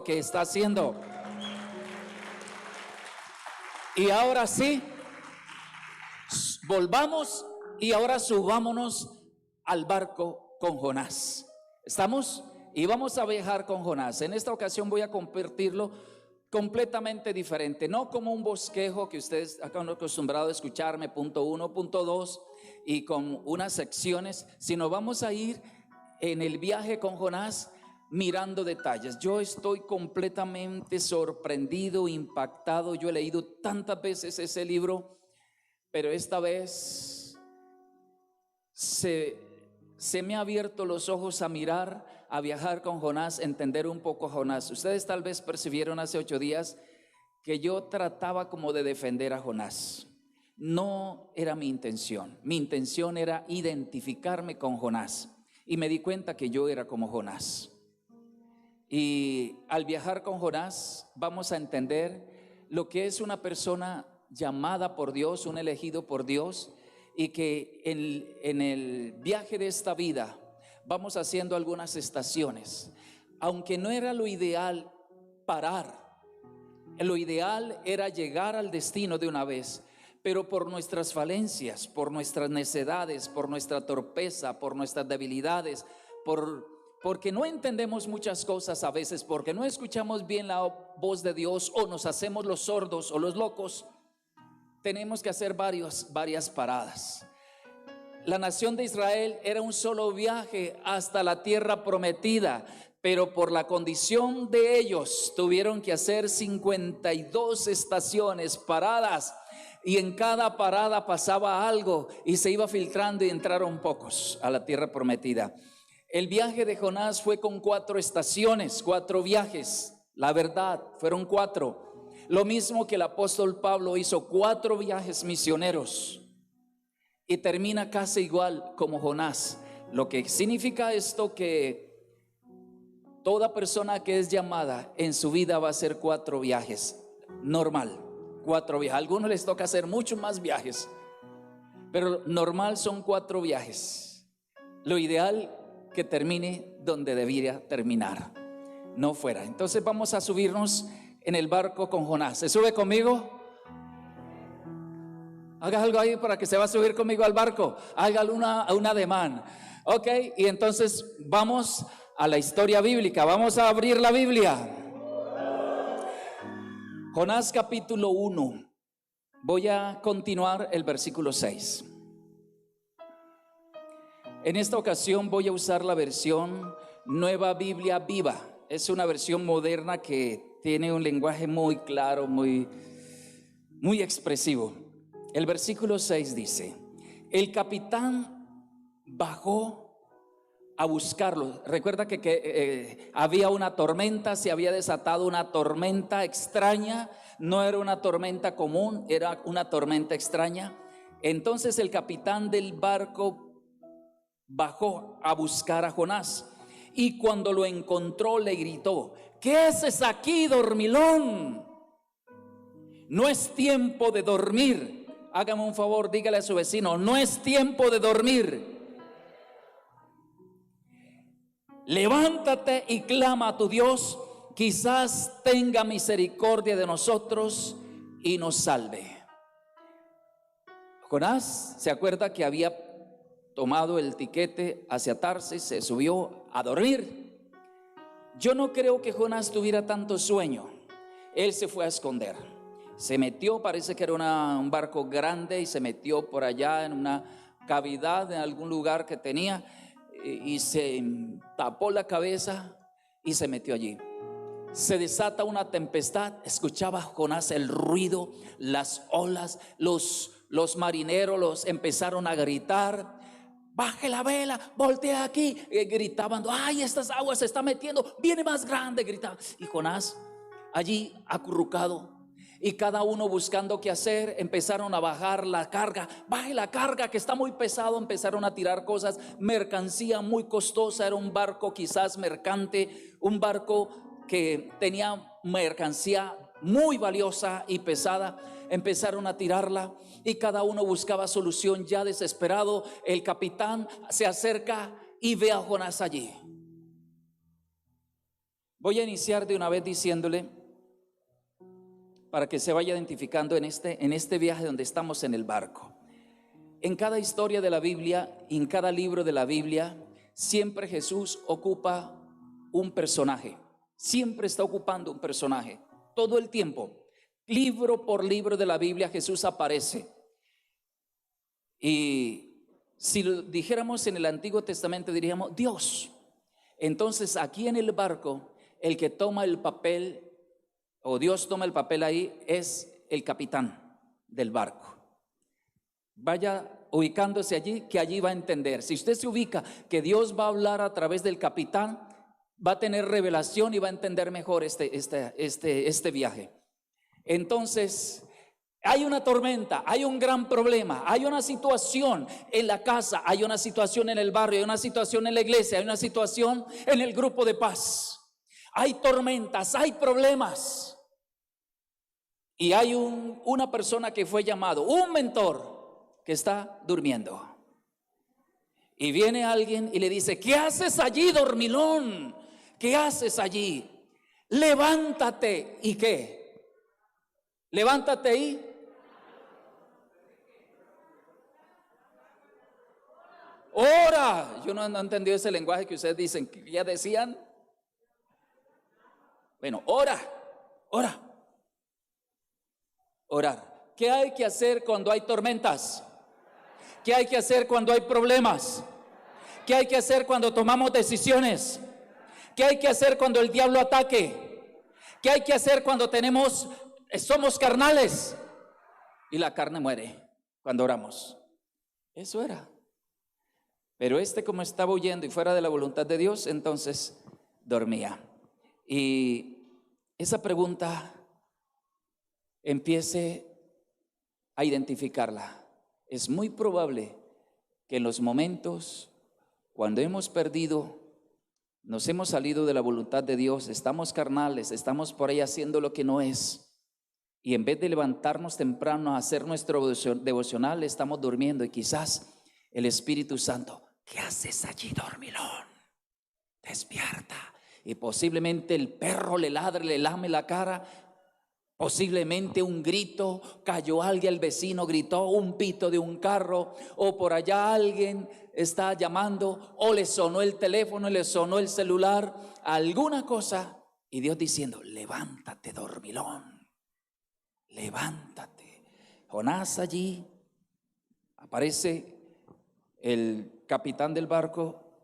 que está haciendo. Y ahora sí, volvamos y ahora subámonos al barco con Jonás. ¿Estamos? Y vamos a viajar con Jonás. En esta ocasión voy a compartirlo completamente diferente, no como un bosquejo que ustedes han acostumbrado a escucharme, punto 1, punto 2, y con unas secciones, sino vamos a ir en el viaje con Jonás mirando detalles. Yo estoy completamente sorprendido, impactado. Yo he leído tantas veces ese libro, pero esta vez se me ha abierto los ojos a mirar, a viajar con Jonás, entender un poco a Jonás. Ustedes tal vez percibieron hace 8 días que yo trataba como de defender a Jonás. No era mi intención. Mi intención era identificarme con Jonás. Y me di cuenta que yo era como Jonás. Y al viajar con Jonás vamos a entender lo que es una persona llamada por Dios, un elegido por Dios, y que en el viaje de esta vida vamos haciendo algunas estaciones. Aunque no era lo ideal parar, lo ideal era llegar al destino de una vez, pero por nuestras falencias, por nuestras necedades, por nuestra torpeza, por nuestras debilidades, porque no entendemos muchas cosas a veces, porque no escuchamos bien la voz de Dios, o nos hacemos los sordos o los locos, tenemos que hacer varias paradas. La nación de Israel era un solo viaje hasta la tierra prometida, pero por la condición de ellos tuvieron que hacer 52 estaciones, paradas, y en cada parada pasaba algo y se iba filtrando y entraron pocos a la tierra prometida. El viaje de Jonás fue con 4 estaciones, 4 viajes. La verdad, fueron 4. Lo mismo que el apóstol Pablo hizo 4 viajes misioneros. Y termina casi igual como Jonás. Lo que significa esto, que toda persona que es llamada en su vida va a hacer 4 viajes. Normal, 4 viajes. A algunos les toca hacer muchos más viajes, pero normal son 4 viajes. Lo ideal, que termine donde debiera terminar, no fuera. Entonces vamos a subirnos en el barco con Jonás. ¿Se sube conmigo? Haga algo ahí para que se va a subir conmigo al barco. Hágale un ademán. Ok, y entonces vamos a la historia bíblica. Vamos a abrir la Biblia. Jonás capítulo 1. Voy a continuar el versículo 6. En esta ocasión voy a usar la versión Nueva Biblia Viva. Es una versión moderna que tiene un lenguaje muy claro, muy expresivo. El versículo 6 dice: el capitán bajó a buscarlo. Recuerda que había una tormenta, se había desatado una tormenta extraña. No era una tormenta común, era una tormenta extraña. Entonces el capitán del barco bajó a buscar a Jonás, y cuando lo encontró le gritó: ¿qué haces aquí, dormilón? No es tiempo de dormir. Hágame un favor, dígale a su vecino: no es tiempo de dormir. Levántate y clama a tu Dios, quizás tenga misericordia de nosotros y nos salve. Jonás se acuerda que había tomado el tiquete hacia Tarsis, se subió a dormir. Yo no creo que Jonás tuviera tanto sueño. Él se fue a esconder. Se metió, parece que era un barco grande, y se metió por allá en una cavidad, en algún lugar que tenía, y se tapó la cabeza y se metió allí. Se desata una tempestad. Escuchaba Jonás el ruido, las olas, los marineros los empezaron a gritar: baje la vela, voltea aquí. Gritaban: ay, estas aguas se están metiendo, viene más grande, gritaban. Y Jonás allí acurrucado, y cada uno buscando qué hacer. Empezaron a bajar la carga: baje la carga que está muy pesado. Empezaron a tirar cosas, mercancía muy costosa. Era un barco quizás mercante, un barco que tenía mercancía muy valiosa y pesada. Empezaron a tirarla y cada uno buscaba solución. Ya desesperado, el capitán se acerca y ve a Jonás allí. Voy a iniciar de una vez diciéndole, para que se vaya identificando en este viaje donde estamos en el barco. En cada historia de la Biblia, en cada libro de la Biblia, siempre Jesús ocupa un personaje. Siempre está ocupando un personaje. Todo el tiempo, libro por libro de la Biblia, Jesús aparece. Y si lo dijéramos en el Antiguo Testamento, diríamos Dios. Entonces aquí en el barco, el que toma el papel, o Dios toma el papel ahí, es el capitán del barco. Vaya ubicándose allí, que allí va a entender. Si usted se ubica que Dios va a hablar a través del capitán, va a tener revelación y va a entender mejor este viaje. Entonces, hay una tormenta, hay un gran problema, hay una situación en la casa, hay una situación en el barrio, hay una situación en la iglesia, hay una situación en el grupo de paz. Hay tormentas, hay problemas. Y hay una persona que fue llamado, un mentor que está durmiendo. Y viene alguien y le dice: ¿qué haces allí, dormilón? ¿Qué haces allí? Levántate. ¿Y qué? Levántate y ora. Yo no he entendido ese lenguaje que ustedes dicen, que ya decían. Bueno, ora. Orar. ¿Qué hay que hacer cuando hay tormentas? ¿Qué hay que hacer cuando hay problemas? ¿Qué hay que hacer cuando tomamos decisiones? ¿Qué hay que hacer cuando el diablo ataque? ¿Qué hay que hacer cuando somos carnales y la carne muere cuando oramos? Eso era. Pero como estaba huyendo y fuera de la voluntad de Dios, entonces dormía. Y esa pregunta, empiece a identificarla. Es muy probable que en los momentos cuando hemos perdido, nos hemos salido de la voluntad de Dios, estamos carnales, estamos por ahí haciendo lo que no es, y en vez de levantarnos temprano a hacer nuestro devocional, estamos durmiendo. Y quizás el Espíritu Santo: ¿qué haces allí, dormilón? Despierta. Y posiblemente el perro le ladre, le lame la cara. Posiblemente un grito, cayó alguien, el vecino gritó, un pito de un carro, o por allá alguien está llamando, o le sonó el teléfono, le sonó el celular, alguna cosa, y Dios diciendo: levántate, dormilón, levántate. Jonás allí, aparece el capitán del barco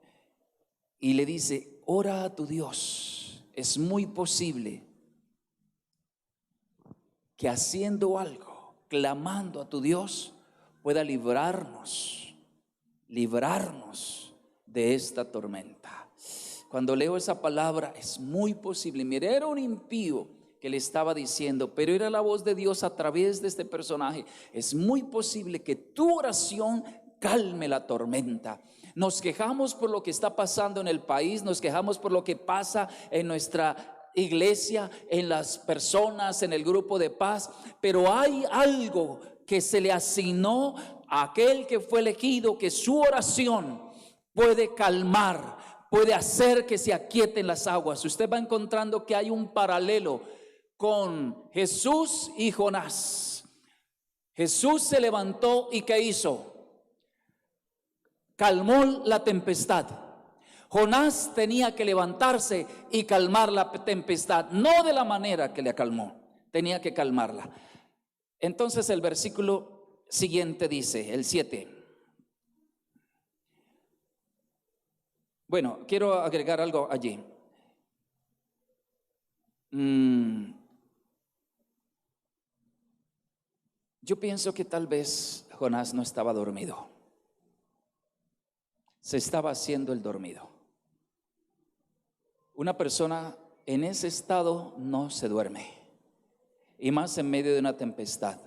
y le dice: ora a tu Dios. Es muy posible que haciendo algo, clamando a tu Dios, pueda librarnos de esta tormenta. Cuando leo esa palabra, es muy posible. Mire, era un impío que le estaba diciendo, pero era la voz de Dios a través de este personaje. Es muy posible que tu oración calme la tormenta. Nos quejamos por lo que está pasando en el país, nos quejamos por lo que pasa en nuestra iglesia, en las personas, en el grupo de paz, pero hay algo que se le asignó a aquel que fue elegido, que su oración puede calmar, puede hacer que se aquieten las aguas. Usted va encontrando que hay un paralelo con Jesús y Jonás. Jesús se levantó y ¿qué hizo? Calmó la tempestad. Jonás tenía que levantarse y calmar la tempestad, no de la manera que le calmó, tenía que calmarla. Entonces el versículo siguiente dice, el 7. Bueno, quiero agregar algo allí. Yo pienso que tal vez Jonás no estaba dormido. Se estaba haciendo el dormido. Una persona en ese estado no se duerme, y más en medio de una tempestad.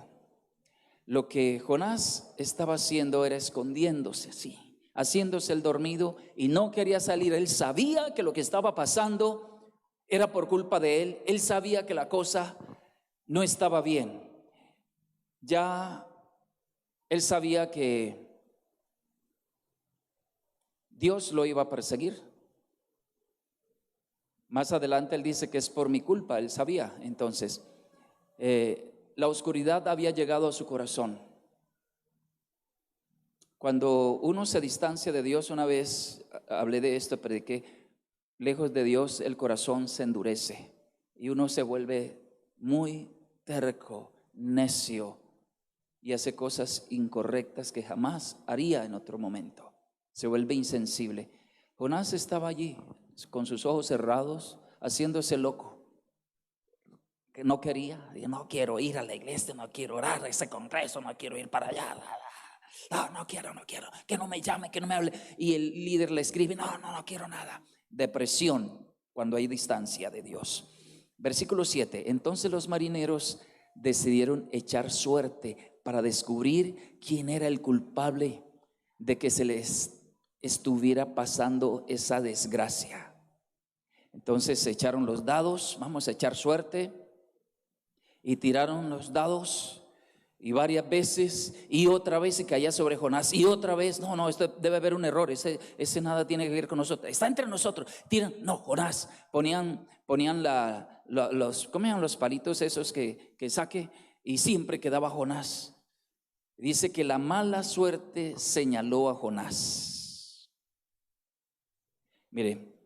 Lo que Jonás estaba haciendo era escondiéndose así, haciéndose el dormido, y no quería salir. Él sabía que lo que estaba pasando era por culpa de él. Él sabía que la cosa no estaba bien. Ya él sabía que Dios lo iba a perseguir. Más adelante él dice que es por mi culpa, él sabía. Entonces, la oscuridad había llegado a su corazón. Cuando uno se distancia de Dios, una vez hablé de esto, prediqué, lejos de Dios el corazón se endurece y uno se vuelve muy terco, necio y hace cosas incorrectas que jamás haría en otro momento. Se vuelve insensible. Jonás estaba allí con sus ojos cerrados, haciéndose loco, que no quería, no quiero ir a la iglesia, no quiero orar a ese congreso, no quiero ir para allá. No quiero, que no me llame, que no me hable. Y el líder le escribe, no quiero nada. Depresión cuando hay distancia de Dios. Versículo 7, entonces los marineros decidieron echar suerte para descubrir quién era el culpable de que se les estuviera pasando esa desgracia. Entonces se echaron los dados, vamos a echar suerte, y tiraron los dados. Y varias veces, y otra vez, y caía sobre Jonás, y otra vez, no, esto debe haber un error, ese nada tiene que ver con nosotros, está entre nosotros, tiran, no, Jonás, ponían los palitos esos que saque, y siempre quedaba Jonás. Dice que la mala suerte señaló a Jonás. Mire,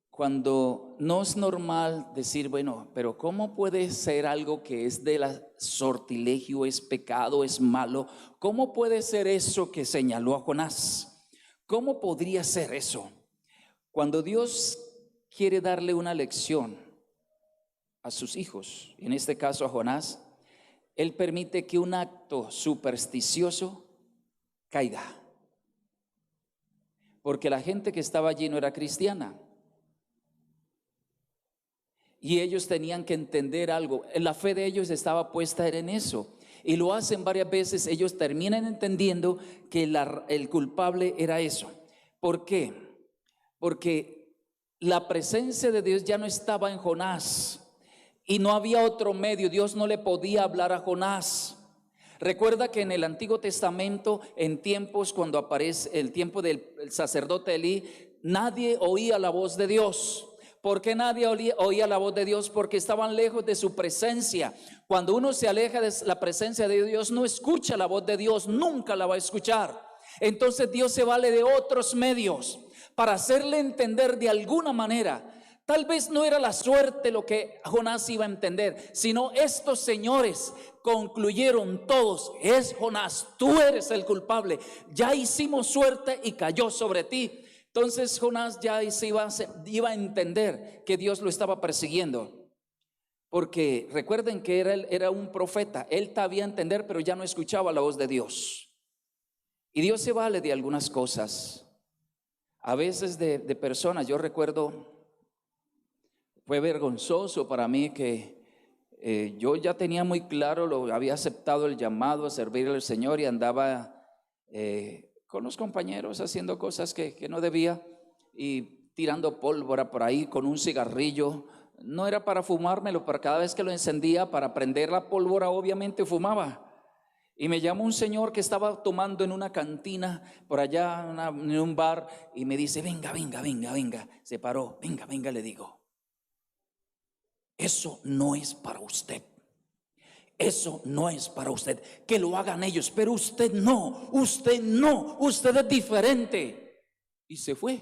cuando no es normal decir, bueno, pero ¿cómo puede ser algo que es de la sortilegio, es pecado, es malo? ¿Cómo puede ser eso que señaló a Jonás? ¿Cómo podría ser eso? Cuando Dios quiere darle una lección a sus hijos, en este caso a Jonás, Él permite que un acto supersticioso caiga. Porque la gente que estaba allí no era cristiana. Y ellos tenían que entender algo. La fe de ellos estaba puesta en eso. Y lo hacen varias veces. Ellos terminan entendiendo que el culpable era eso. ¿Por qué? Porque la presencia de Dios ya no estaba en Jonás. Y no había otro medio. Dios no le podía hablar a Jonás. Recuerda que en el Antiguo Testamento, en tiempos cuando aparece el tiempo del sacerdote Elí, nadie oía la voz de Dios. ¿Por qué nadie oía la voz de Dios? Porque estaban lejos de su presencia. Cuando uno se aleja de la presencia de Dios, no escucha la voz de Dios, nunca la va a escuchar. Entonces Dios se vale de otros medios para hacerle entender de alguna manera. Tal vez no era la suerte lo que Jonás iba a entender, sino estos señores concluyeron todos, es Jonás, tú eres el culpable, ya hicimos suerte y cayó sobre ti. Entonces Jonás ya iba a entender que Dios lo estaba persiguiendo, porque recuerden que era un profeta, él sabía entender, pero ya no escuchaba la voz de Dios. Y Dios se vale de algunas cosas, a veces de personas. Yo recuerdo, fue vergonzoso para mí que yo ya tenía muy claro, había aceptado el llamado a servir al Señor y andaba con los compañeros haciendo cosas que no debía y tirando pólvora por ahí con un cigarrillo. No era para fumármelo, pero cada vez que lo encendía para prender la pólvora obviamente fumaba. Y me llamó un señor que estaba tomando en una cantina por allá en un bar y me dice, venga, se paró, venga, le digo, eso no es para usted. Eso no es para usted, que lo hagan ellos, pero usted no, usted es diferente. Y se fue.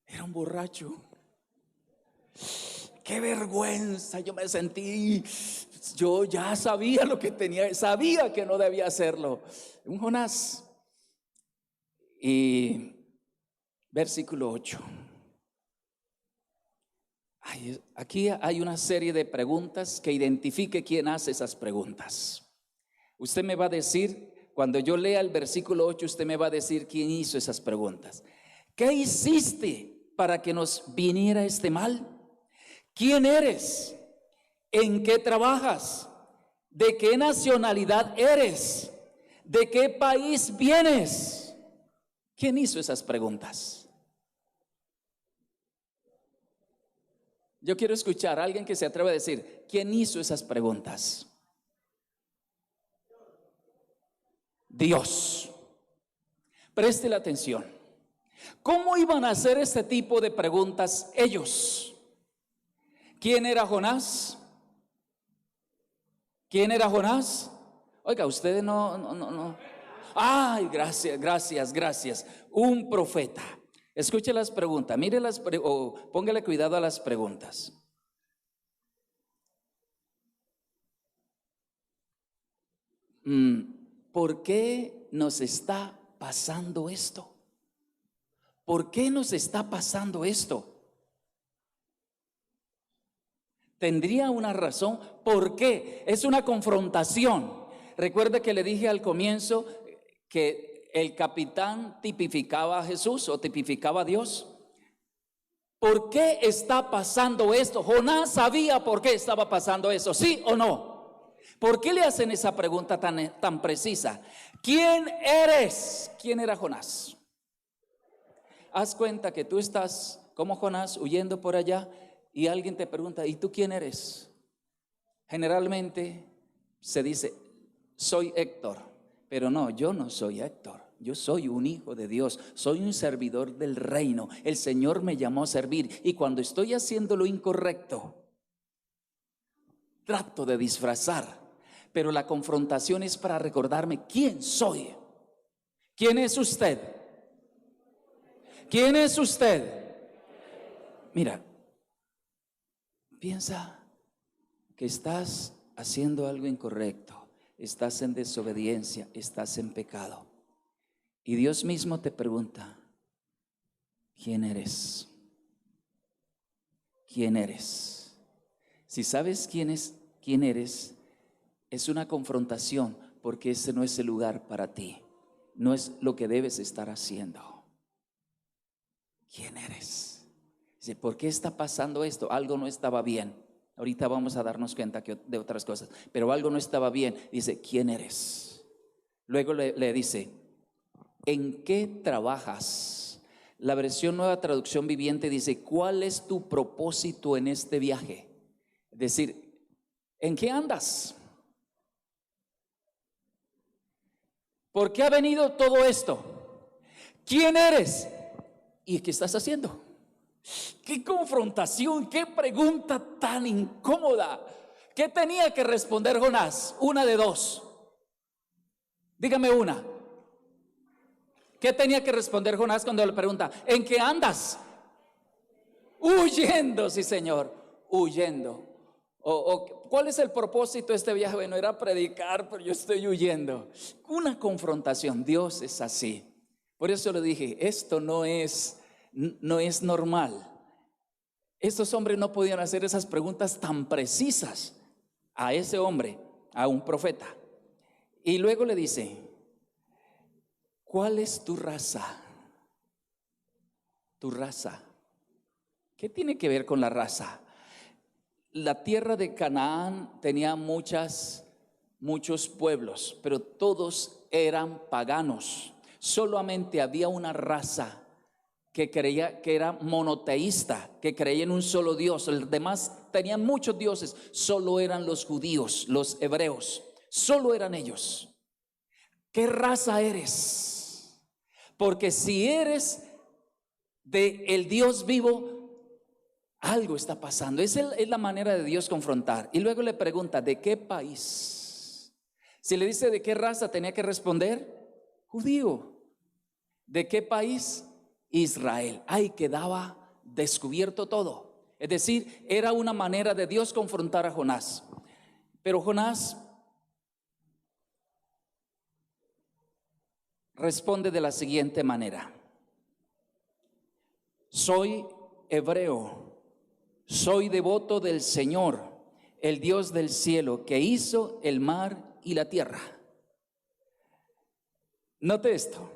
Era un borracho. Qué vergüenza, yo me sentí, yo ya sabía lo que tenía, sabía que no debía hacerlo. Un Jonás. Y versículo 8. Aquí hay una serie de preguntas que identifique quién hace esas preguntas. Usted me va a decir, cuando yo lea el versículo 8, usted me va a decir quién hizo esas preguntas. ¿Qué hiciste para que nos viniera este mal? ¿Quién eres? ¿En qué trabajas? ¿De qué nacionalidad eres? ¿De qué país vienes? ¿Quién hizo esas preguntas? Yo quiero escuchar a alguien que se atreva a decir, ¿quién hizo esas preguntas? Dios. Preste la atención. ¿Cómo iban a hacer este tipo de preguntas ellos? ¿Quién era Jonás? ¿Quién era Jonás? Oiga, ustedes no. Ay, gracias. Un profeta. Escuche las preguntas, mire póngale cuidado a las preguntas. ¿Por qué nos está pasando esto? ¿Por qué nos está pasando esto? Tendría una razón. ¿Por qué? Es una confrontación. Recuerde que le dije al comienzo que el capitán tipificaba a Jesús o tipificaba a Dios. ¿Por qué está pasando esto? Jonás sabía por qué estaba pasando eso, ¿sí o no? ¿Por qué le hacen esa pregunta tan precisa? ¿Quién eres? ¿Quién era Jonás? Haz cuenta que tú estás como Jonás huyendo por allá y alguien te pregunta, ¿y tú quién eres? Generalmente se dice, soy Héctor, pero no, yo no soy Héctor. Yo soy un hijo de Dios, soy un servidor del reino. El Señor me llamó a servir y cuando estoy haciendo lo incorrecto, trato de disfrazar, pero la confrontación es para recordarme quién soy. ¿Quién es usted? ¿Quién es usted? Mira, piensa que estás haciendo algo incorrecto, estás en desobediencia, estás en pecado. Y Dios mismo te pregunta, ¿quién eres? ¿Quién eres? Si sabes quién eres, es una confrontación, porque ese no es el lugar para ti, no es lo que debes estar haciendo. ¿Quién eres? Dice, ¿por qué está pasando esto? Algo no estaba bien. Ahorita vamos a darnos cuenta de otras cosas, pero algo no estaba bien. Dice, ¿quién eres? Luego le dice, ¿en qué trabajas? La versión Nueva Traducción Viviente dice, ¿cuál es tu propósito en este viaje? Es decir, ¿en qué andas? ¿Por qué ha venido todo esto? ¿Quién eres? ¿Y qué estás haciendo? ¡Qué confrontación! ¡Qué pregunta tan incómoda! ¿Qué tenía que responder Jonás? Una de dos. Dígame una. ¿Qué tenía que responder Jonás cuando le pregunta, ¿en qué andas? Huyendo, sí señor, huyendo. ¿Cuál es el propósito de este viaje? Bueno, era predicar, pero yo estoy huyendo. Una confrontación. Dios es así. Por eso le dije, esto no es normal. Estos hombres no podían hacer esas preguntas tan precisas a ese hombre, a un profeta. Y luego le dice, ¿cuál es tu raza? Tu raza. ¿Qué tiene que ver con la raza? La tierra de Canaán tenía muchos pueblos, pero todos eran paganos. Solamente había una raza que creía que era monoteísta, que creía en un solo Dios. Los demás tenían muchos dioses, solo eran los judíos, los hebreos, solo eran ellos. ¿Qué raza eres? Porque si eres del Dios vivo, algo está pasando. Es la manera de Dios confrontar. Y luego le pregunta, ¿de qué país? Si le dice de qué raza, tenía que responder, judío. ¿De qué país? Israel. Ahí quedaba descubierto todo. Es decir, era una manera de Dios confrontar a Jonás. Pero Jonás responde de la siguiente manera: soy hebreo, soy devoto del Señor, el Dios del cielo, que hizo el mar y la tierra. Note esto.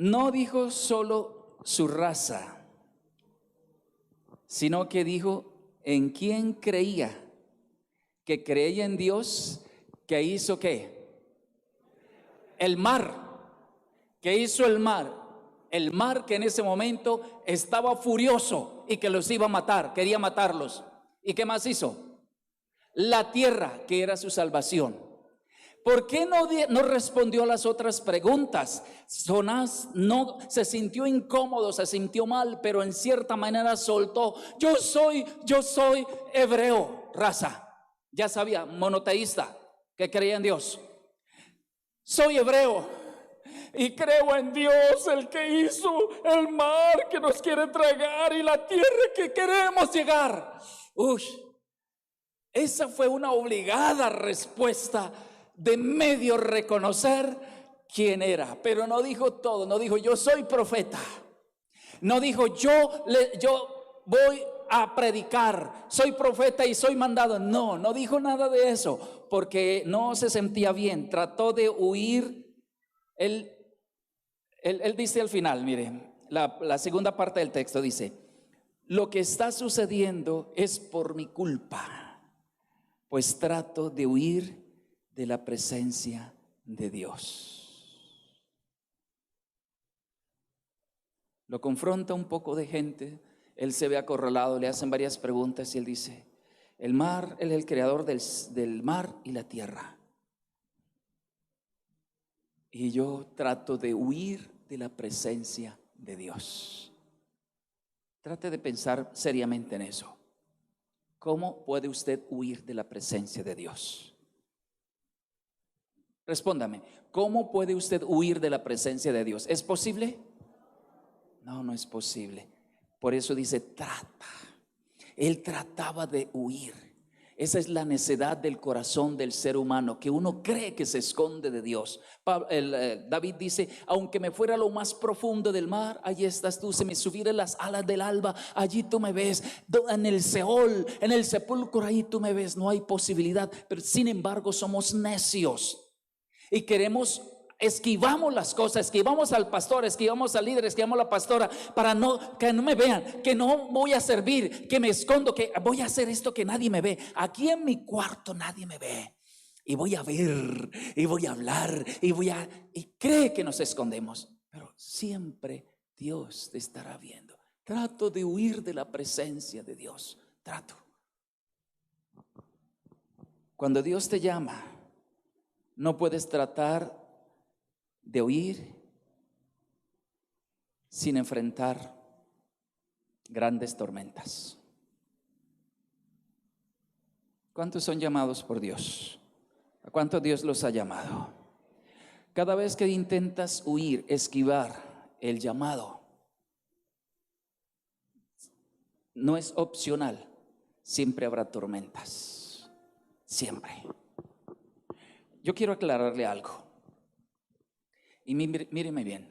No dijo solo su raza, sino que dijo en quién creía, que creía en Dios, que hizo ¿qué? El mar, que hizo el mar que en ese momento estaba furioso y que los iba a matar, quería matarlos. ¿Y qué más hizo? La tierra, que era su salvación. ¿Por qué no respondió a las otras preguntas? Jonás no se sintió incómodo, se sintió mal, pero en cierta manera soltó: yo soy hebreo, raza. Ya sabía, monoteísta, que creía en Dios. Soy hebreo y creo en Dios, el que hizo el mar que nos quiere tragar y la tierra que queremos llegar. Esa fue una obligada respuesta de medio reconocer quién era, pero no dijo todo. No dijo: yo soy profeta. No dijo: yo voy a predicar, soy profeta y soy mandado. No dijo nada de eso, porque no se sentía bien. Trató de huir. Él dice al final, mire, la segunda parte del texto dice: lo que está sucediendo es por mi culpa, pues trato de huir de la presencia de Dios. Lo confronta un poco de gente, él se ve acorralado, le hacen varias preguntas y él dice: el mar, él es el creador del mar y la tierra, y yo trato de huir de la presencia de Dios. Trate de pensar seriamente en eso. ¿Cómo puede usted huir de la presencia de Dios? Respóndame, ¿cómo puede usted huir de la presencia de Dios? ¿Es posible? No es posible. Por eso dice: trata. Él trataba de huir. Esa es la necedad del corazón del ser humano, que uno cree que se esconde de Dios. David dice: aunque me fuera a lo más profundo del mar, allí estás tú. Si me subiera las alas del alba, allí tú me ves. En el Seol, en el sepulcro, ahí tú me ves. No hay posibilidad. Pero sin embargo somos necios y esquivamos las cosas, esquivamos al pastor, esquivamos al líder, esquivamos a la pastora, para que no me vean, que no voy a servir, que me escondo, que voy a hacer esto que nadie me ve. Aquí en mi cuarto nadie me ve, y voy a ver, y voy a hablar, y cree que nos escondemos, pero siempre Dios te estará viendo. Trato de huir de la presencia de Dios. Trato. Cuando Dios te llama, no puedes tratar de huir sin enfrentar grandes tormentas. ¿Cuántos son llamados por Dios? ¿A cuántos Dios los ha llamado? Cada vez que intentas huir, esquivar el llamado, no es opcional. Siempre habrá tormentas. Siempre. Yo quiero aclararle algo. Y míreme bien.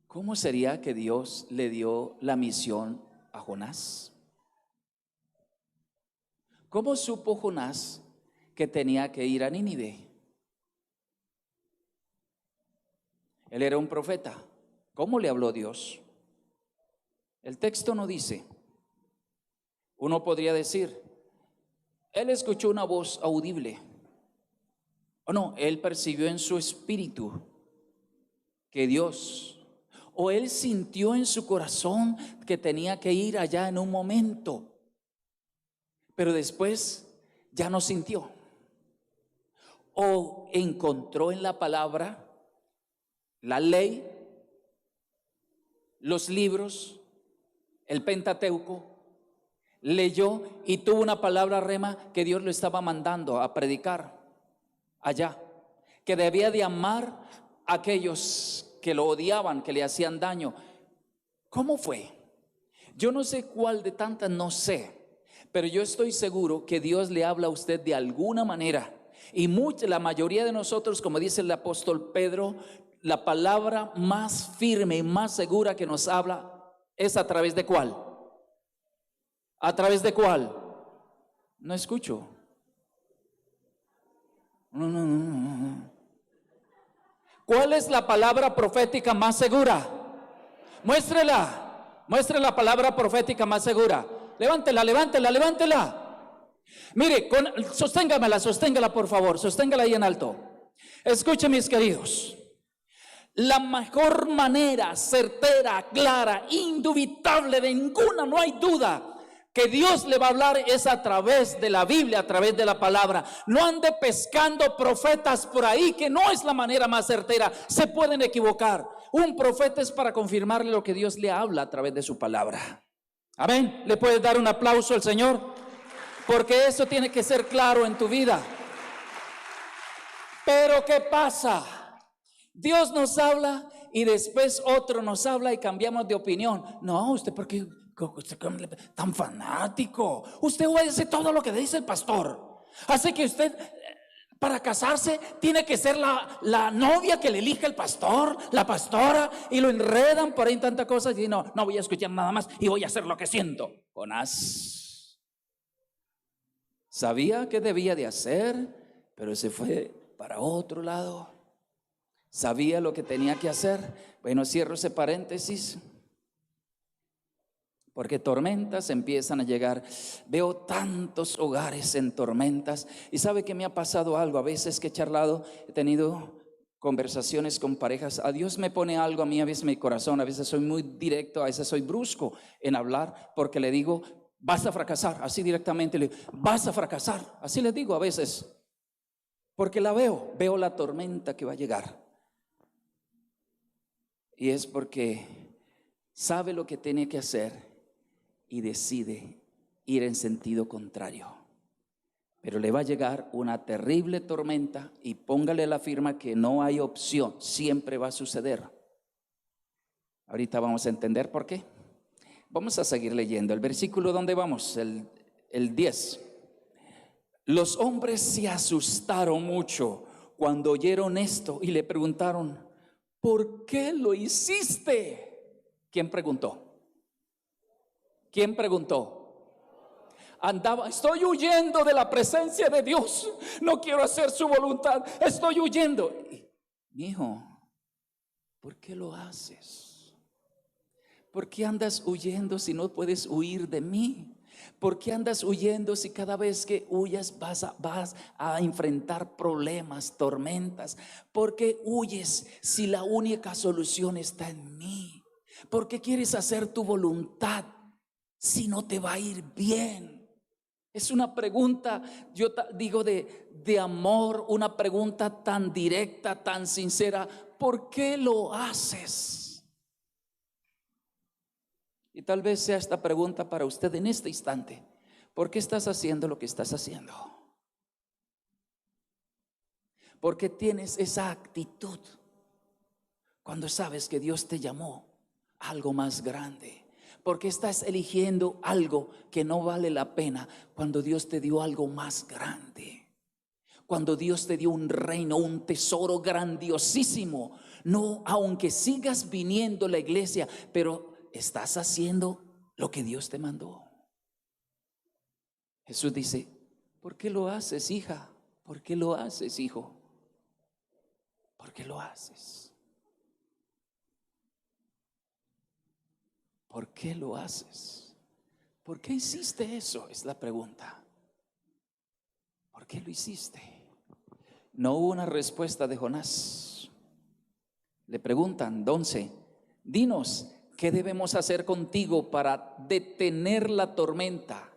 ¿Cómo sería que Dios le dio la misión a Jonás? ¿Cómo supo Jonás que tenía que ir a Nínive? Él era un profeta. ¿Cómo le habló Dios? El texto no dice. Uno podría decir: él escuchó una voz audible. O no, él percibió en su espíritu que Dios, o él sintió en su corazón que tenía que ir allá en un momento, pero después ya no sintió. O encontró en la palabra, la ley, los libros, el Pentateuco, leyó y tuvo una palabra rema que Dios lo estaba mandando a predicar allá, que debía de amar a aquellos que lo odiaban, que le hacían daño. ¿Cómo fue? Yo no sé cuál de tantas, no sé, pero yo estoy seguro que Dios le habla a usted de alguna manera. Y la mayoría de nosotros, como dice el apóstol Pedro, la palabra más firme y más segura que nos habla es a través de ¿cuál? ¿A través de cuál? No escucho. No. ¿Cuál es la palabra profética más segura? Muéstrela. Muestre la palabra profética más segura. Levántela. Mire, sosténgala por favor. Sosténgala ahí en alto. Escuchen, mis queridos. La mejor manera, certera, clara, indubitable, de ninguna, no hay duda, que Dios le va a hablar es a través de la Biblia, a través de la palabra. No ande pescando profetas por ahí, que no es la manera más certera. Se pueden equivocar. Un profeta es para confirmarle lo que Dios le habla a través de su palabra. Amén. ¿Le puedes dar un aplauso al Señor? Porque eso tiene que ser claro en tu vida. Pero ¿qué pasa? Dios nos habla y después otro nos habla y cambiamos de opinión. No, usted, ¿por qué usted tan fanático? Usted obedece todo lo que dice el pastor. Así que usted, para casarse, tiene que ser la novia que le elige el pastor, la pastora, y lo enredan por ahí en tantas cosas. Y no voy a escuchar nada más y voy a hacer lo que siento. Jonás sabía que debía de hacer, pero se fue para otro lado. Sabía lo que tenía que hacer. Bueno, cierro ese paréntesis, porque tormentas empiezan a llegar. Veo tantos hogares en tormentas. Y sabe que me ha pasado algo. A veces que he charlado, he tenido conversaciones con parejas. A Dios me pone algo a mí, a veces en mi corazón. A veces soy muy directo, a veces soy brusco en hablar, porque le digo, vas a fracasar. Así directamente le digo, vas a fracasar. Así le digo a veces, porque la veo la tormenta que va a llegar. Y es porque sabe lo que tiene que hacer y decide ir en sentido contrario. Pero le va a llegar una terrible tormenta, y póngale la firma que no hay opción, siempre va a suceder. Ahorita vamos a entender por qué. Vamos a seguir leyendo el versículo donde vamos, el 10. Los hombres se asustaron mucho cuando oyeron esto y le preguntaron, ¿por qué lo hiciste? ¿Quién preguntó? ¿Quién preguntó? Estoy huyendo de la presencia de Dios. No quiero hacer su voluntad. Estoy huyendo. Mi hijo, ¿por qué lo haces? ¿Por qué andas huyendo si no puedes huir de mí? ¿Por qué andas huyendo si cada vez que huyas vas a enfrentar problemas, tormentas? ¿Por qué huyes si la única solución está en mí? ¿Por qué quieres hacer tu voluntad si no te va a ir bien? Es una pregunta, yo digo de amor, una pregunta tan directa, tan sincera. ¿Por qué lo haces? Y tal vez sea esta pregunta para usted en este instante. ¿Por qué estás haciendo lo que estás haciendo? ¿Por qué tienes esa actitud cuando sabes que Dios te llamó a algo más grande? ¿Por qué estás eligiendo algo que no vale la pena cuando Dios te dio algo más grande? Cuando Dios te dio un reino, un tesoro grandiosísimo. No, aunque sigas viniendo a la iglesia, pero estás haciendo lo que Dios te mandó. Jesús dice, ¿por qué lo haces, hija? ¿Por qué lo haces, hijo? ¿Por qué lo haces? ¿Por qué lo haces? ¿Por qué hiciste eso? Es la pregunta. ¿Por qué lo hiciste? No hubo una respuesta de Jonás. Le preguntan, 11, dinos, ¿qué debemos hacer contigo para detener la tormenta?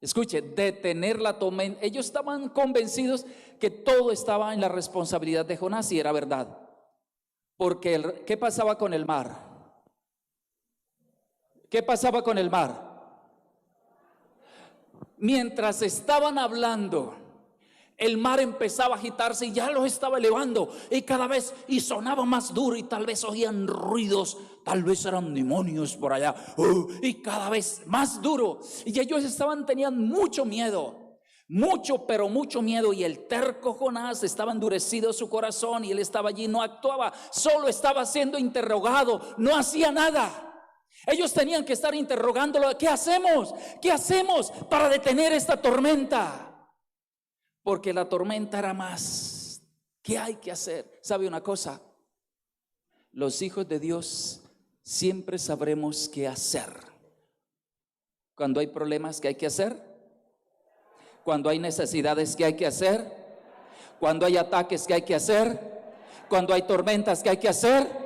Escuche, detener la tormenta. Ellos estaban convencidos que todo estaba en la responsabilidad de Jonás, y era verdad. Porque ¿qué pasaba con el mar? ¿Qué pasaba con el mar? Mientras estaban hablando, el mar empezaba a agitarse y ya lo estaba elevando, y cada vez y sonaba más duro, y tal vez oían ruidos, tal vez eran demonios por allá, y cada vez más duro, y ellos tenían mucho miedo, pero mucho miedo. Y el terco Jonás estaba endurecido su corazón, y él estaba allí, no actuaba, solo estaba siendo interrogado, no hacía nada. Ellos tenían que estar interrogándolo, ¿qué hacemos? ¿Qué hacemos para detener esta tormenta? Porque la tormenta era más. ¿Qué hay que hacer? ¿Sabe una cosa? Los hijos de Dios siempre sabremos qué hacer. Cuando hay problemas, ¿qué hay que hacer? Cuando hay necesidades, ¿qué hay que hacer? Cuando hay ataques, ¿qué hay que hacer? Cuando hay tormentas, ¿qué hay que hacer?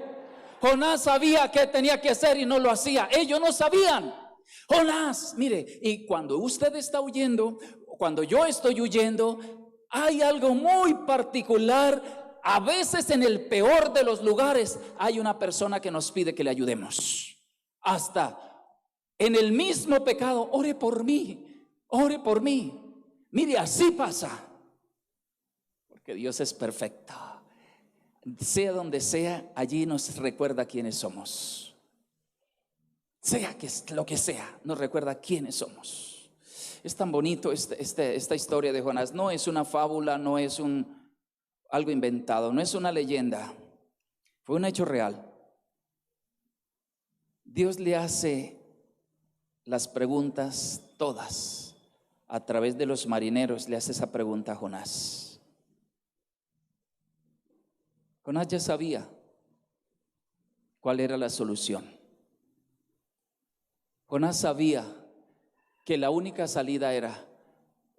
Jonás sabía qué tenía que hacer y no lo hacía. Ellos no sabían. Jonás, mire, y cuando usted está huyendo, cuando yo estoy huyendo, hay algo muy particular. A veces en el peor de los lugares hay una persona que nos pide que le ayudemos. Hasta en el mismo pecado, ore por mí, ore por mí. Mire, así pasa. Porque Dios es perfecto. Sea donde sea, allí nos recuerda quiénes somos. Sea que lo que sea, nos recuerda quiénes somos. Es tan bonito esta historia de Jonás. No es una fábula, no es algo inventado, no es una leyenda. Fue un hecho real. Dios le hace las preguntas todas. A través de los marineros le hace esa pregunta a Jonás. Jonás ya sabía cuál era la solución. Jonás sabía que la única salida era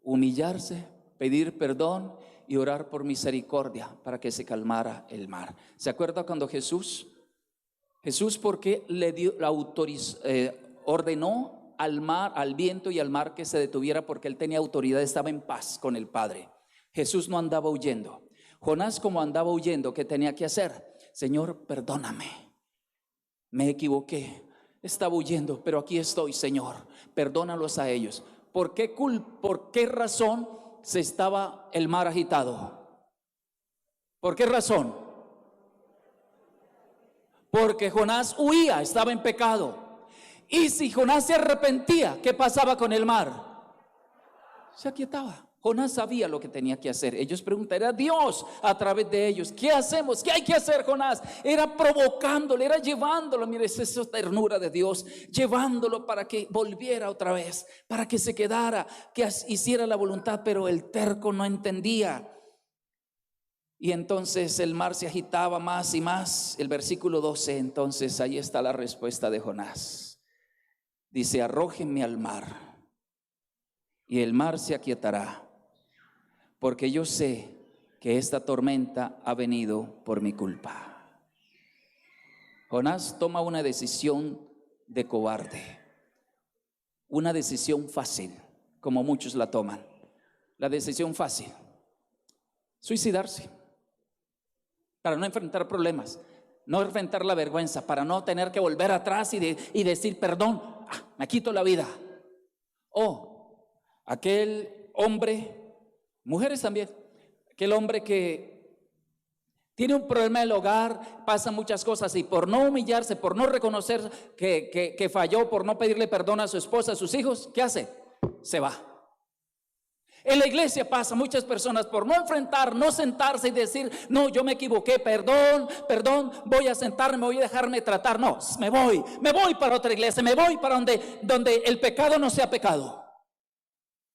humillarse, pedir perdón y orar por misericordia para que se calmara el mar. ¿Se acuerda cuando Jesús por qué le dio, ordenó al mar, al viento y al mar que se detuviera? Porque él tenía autoridad, estaba en paz con el Padre. Jesús no andaba huyendo. Jonás, como andaba huyendo, ¿qué tenía que hacer? Señor, perdóname, me equivoqué, estaba huyendo, pero aquí estoy, Señor, perdónalos a ellos. ¿Por qué razón se estaba el mar agitado? ¿Por qué razón? Porque Jonás huía, estaba en pecado. Y si Jonás se arrepentía, ¿qué pasaba con el mar? Se aquietaba. Jonás sabía lo que tenía que hacer. Ellos preguntaron a Dios a través de ellos: ¿qué hacemos? ¿Qué hay que hacer, Jonás? Era provocándole, era llevándolo. Mire, es esa ternura de Dios, llevándolo para que volviera otra vez, para que se quedara, que hiciera la voluntad. Pero el terco no entendía. Y entonces el mar se agitaba más y más. El versículo 12, entonces ahí está la respuesta de Jonás. Dice: arrójenme al mar y el mar se aquietará, porque yo sé que esta tormenta ha venido por mi culpa. Jonás toma una decisión de cobarde, una decisión fácil, como muchos la toman. La decisión fácil: suicidarse, para no enfrentar problemas, no enfrentar la vergüenza, para no tener que volver atrás y decir perdón, me quito la vida. O aquel hombre, mujeres también, aquel hombre que tiene un problema en el hogar, pasan muchas cosas, y por no humillarse, por no reconocer que falló, por no pedirle perdón a su esposa, a sus hijos, ¿qué hace? Se va. En la iglesia pasa, muchas personas por no enfrentar, no sentarse y decir: no, yo me equivoqué, perdón, voy a sentarme, voy a dejarme tratar. No, me voy para otra iglesia, me voy para donde el pecado no sea pecado.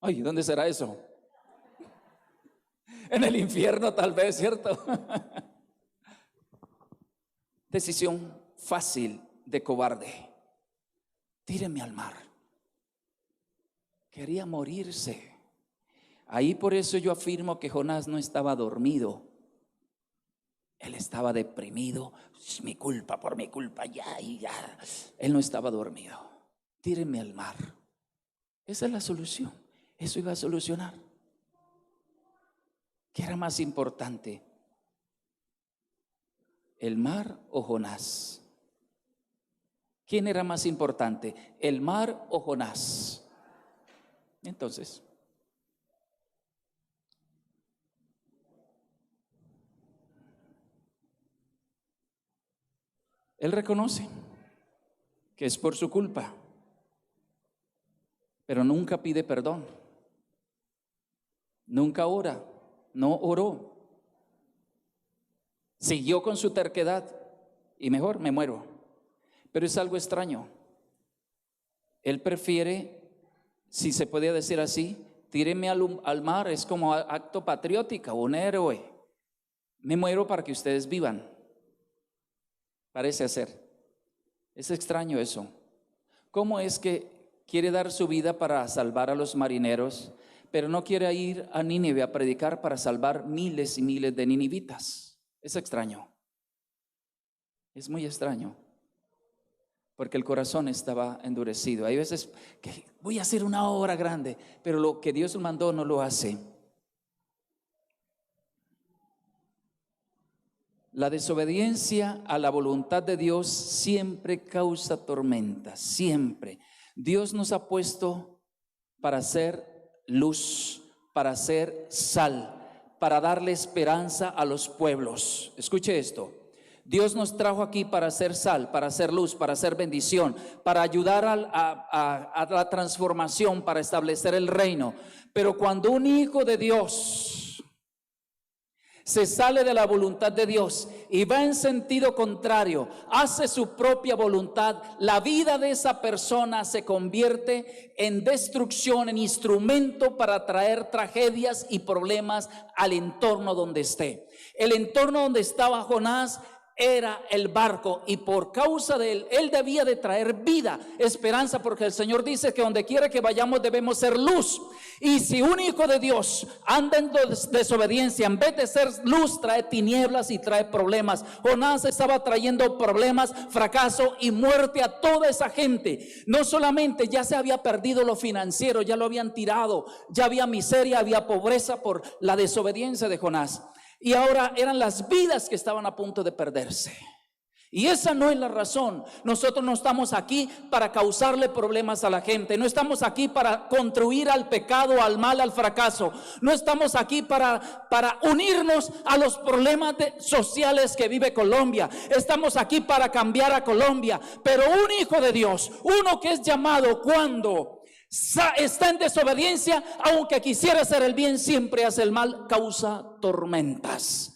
Ay, ¿dónde será eso? En el infierno tal vez, ¿cierto? Decisión fácil de cobarde: tíreme al mar. Quería morirse. Ahí por eso yo afirmo que Jonás no estaba dormido. Él estaba deprimido. Es mi culpa, por mi culpa, ya. Él no estaba dormido. Tírenme al mar. Esa es la solución. Eso iba a solucionar. ¿Qué era más importante? ¿El mar o Jonás? ¿Quién era más importante? ¿El mar o Jonás? Entonces, él reconoce que es por su culpa, pero nunca pide perdón. Nunca ora, no oró. Siguió con su terquedad y mejor me muero. Pero es algo extraño. Él prefiere, si se podía decir así, tíreme al mar. Es como acto patriótico, un héroe. Me muero para que ustedes vivan. Parece ser. Es extraño eso. ¿Cómo es que quiere dar su vida para salvar a los marineros, pero no quiere ir a Nínive a predicar para salvar miles y miles de ninivitas? Es extraño. Es muy extraño. porque el corazón estaba endurecido. Hay veces que voy a hacer una obra grande, pero lo que Dios mandó no lo hace. La desobediencia a la voluntad de Dios siempre causa tormentas, siempre. Dios nos ha puesto para hacer luz, para hacer sal, para darle esperanza a los pueblos. Escuche esto. Dios nos trajo aquí para hacer sal, para hacer luz, para hacer bendición, para ayudar a la transformación, para establecer el reino. Pero cuando un hijo de Dios se sale de la voluntad de Dios y va en sentido contrario, hace su propia voluntad, la vida de esa persona se convierte en destrucción, en instrumento para traer tragedias y problemas al entorno donde esté. El entorno donde estaba Jonás era el barco, y por causa de él debía de traer vida, esperanza, porque el Señor dice que donde quiera que vayamos debemos ser luz. Y si un hijo de Dios anda en desobediencia, en vez de ser luz, trae tinieblas y trae problemas. Jonás estaba trayendo problemas, fracaso y muerte a toda esa gente. No solamente ya se había perdido lo financiero, ya lo habían tirado, ya había miseria, había pobreza por la desobediencia de Jonás. Y ahora eran las vidas que estaban a punto de perderse. Y esa no es la razón. Nosotros no estamos aquí para causarle problemas a la gente. No estamos aquí para contribuir al pecado, al mal, al fracaso. No estamos aquí para unirnos a los problemas sociales que vive Colombia. Estamos aquí para cambiar a Colombia. Pero un hijo de Dios, uno que es llamado cuando está en desobediencia, aunque quisiera hacer el bien, siempre hace el mal, causa tormentas.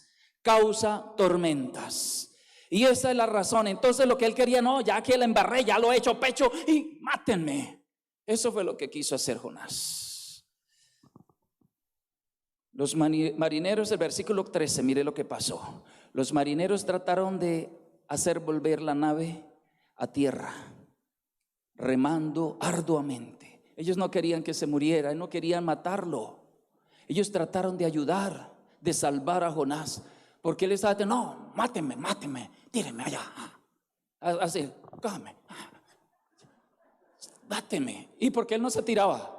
Y esa es la razón. Entonces lo que él quería, no, ya que la embarré, ya lo he hecho pecho y mátenme. Eso fue lo que quiso hacer Jonás. Los marineros, el versículo 13, mire lo que pasó. Los marineros trataron de hacer volver la nave a tierra, remando arduamente. Ellos no querían que se muriera, no querían matarlo. Ellos trataron de ayudar, de salvar a Jonás, porque él estaba diciendo, no, máteme, tíreme allá. Así, cójame, máteme. ¿Y por qué él no se tiraba?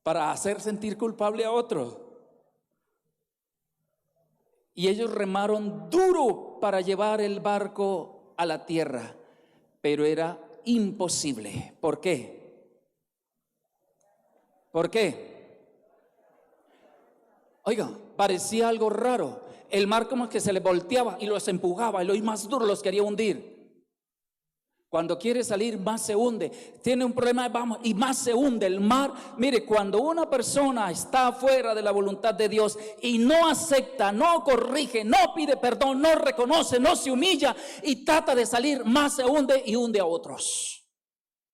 Para hacer sentir culpable a otro. Y ellos remaron duro para llevar el barco a la tierra, pero era imposible. ¿Por qué? ¿Por qué? Oiga, parecía algo raro. El mar como que se les volteaba y los empujaba, y los más duros los quería hundir. Cuando quiere salir, más se hunde. Tiene un problema, vamos, y más se hunde el mar. Mire, cuando una persona está fuera de la voluntad de Dios y no acepta, no corrige, no pide perdón, no reconoce, no se humilla y trata de salir, más se hunde y hunde a otros.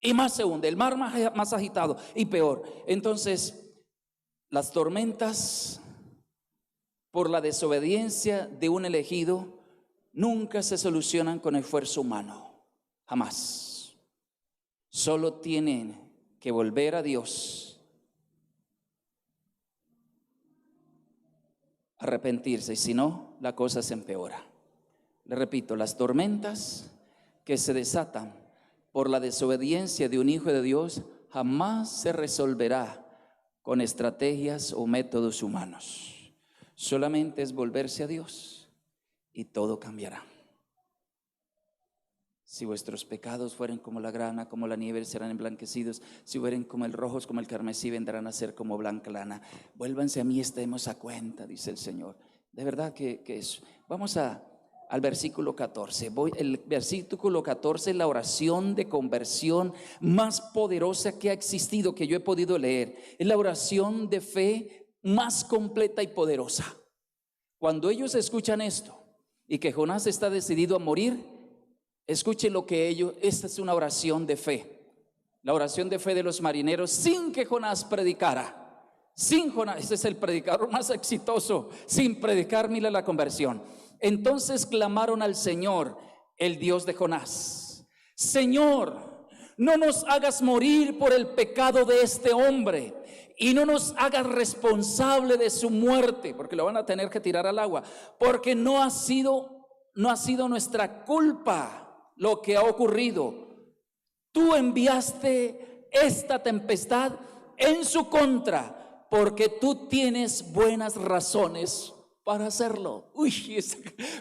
Y más se hunde, el mar más agitado y peor. Entonces, las tormentas por la desobediencia de un elegido nunca se solucionan con esfuerzo humano. Jamás. Solo tienen que volver a Dios, arrepentirse, y si no, la cosa se empeora. Le repito, las tormentas que se desatan por la desobediencia de un hijo de Dios jamás se resolverá con estrategias o métodos humanos. Solamente es volverse a Dios y todo cambiará. Si vuestros pecados fueren como la grana, como la nieve, serán emblanquecidos. Si fueren como el rojos, como el carmesí, vendrán a ser como blanca lana. Vuélvanse a mí, estemos a cuenta, dice el Señor. De verdad que es. Vamos al versículo 14. El versículo 14 es la oración de conversión más poderosa que ha existido, que yo he podido leer. Es la oración de fe más completa y poderosa. Cuando ellos escuchan esto y que Jonás está decidido a morir, escuchen lo que esta es una oración de fe. La oración de fe de los marineros sin que Jonás predicara. Sin Jonás, este es el predicador más exitoso. Sin predicar, mira la conversión. Entonces clamaron al Señor, el Dios de Jonás: Señor, no nos hagas morir por el pecado de este hombre, y no nos hagas responsable de su muerte, porque lo van a tener que tirar al agua, porque no ha sido no ha sido nuestra culpa lo que ha ocurrido. Tú enviaste esta tempestad en su contra porque tú tienes buenas razones para hacerlo. Uy,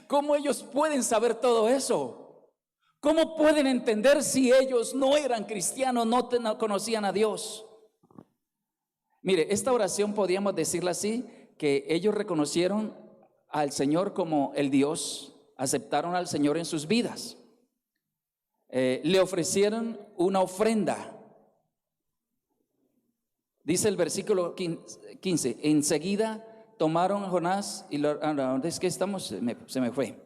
¿cómo ellos pueden saber todo eso? ¿Cómo pueden entender si ellos no eran cristianos, no conocían a Dios? Mire, esta oración podríamos decirla así, que ellos reconocieron al Señor como el Dios, aceptaron al Señor en sus vidas. Le ofrecieron una ofrenda. Dice el versículo 15, enseguida tomaron a Jonás y ¿dónde es que estamos? Se me fue.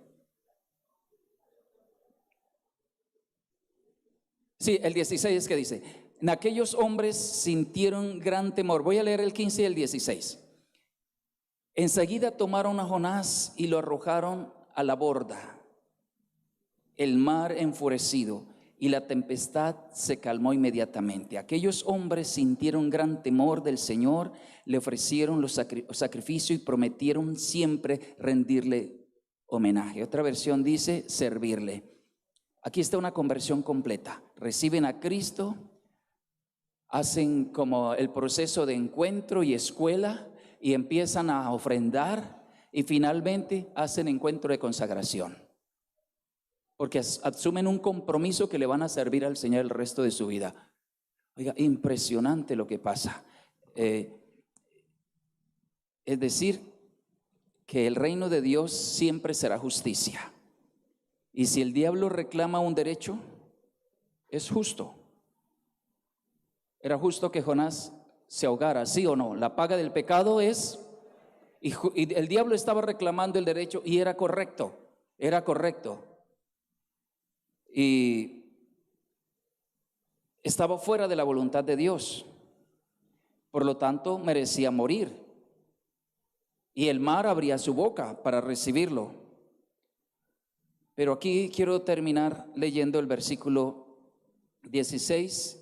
Sí, el 16 es que dice, en aquellos hombres sintieron gran temor. Voy a leer el 15 y el 16. Enseguida tomaron a Jonás y lo arrojaron a la borda. El mar enfurecido y la tempestad se calmó inmediatamente. Aquellos hombres sintieron gran temor del Señor, le ofrecieron los sacrificios y prometieron siempre rendirle homenaje. Otra versión dice servirle. Aquí está una conversión completa. Reciben a Cristo, hacen como el proceso de encuentro y escuela y empiezan a ofrendar y finalmente hacen encuentro de consagración. Porque asumen un compromiso que le van a servir al Señor el resto de su vida. Oiga, impresionante lo que pasa. Es decir, que el reino de Dios siempre será justicia. Y si el diablo reclama un derecho, es justo. Era justo que Jonás se ahogara, ¿sí o no? La paga del pecado es, y el diablo estaba reclamando el derecho y era correcto, y estaba fuera de la voluntad de Dios, por lo tanto merecía morir, y el mar abría su boca para recibirlo. Pero aquí quiero terminar leyendo el versículo 16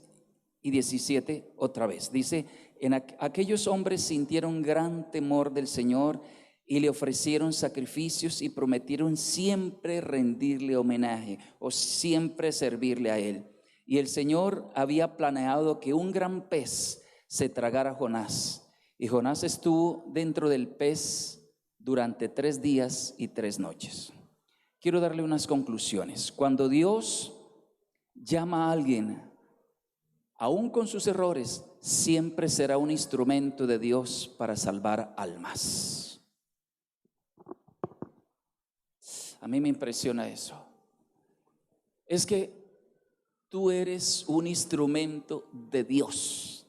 y 17 otra vez. Dice, aquellos hombres sintieron gran temor del Señor y le ofrecieron sacrificios y prometieron siempre rendirle homenaje o siempre servirle a él. Y el Señor había planeado que un gran pez se tragara a Jonás. Y Jonás estuvo dentro del pez durante 3 días y 3 noches. Quiero darle unas conclusiones. Cuando Dios llama a alguien, aún con sus errores, siempre será un instrumento de Dios para salvar almas. A mí me impresiona eso. Es que tú eres un instrumento de Dios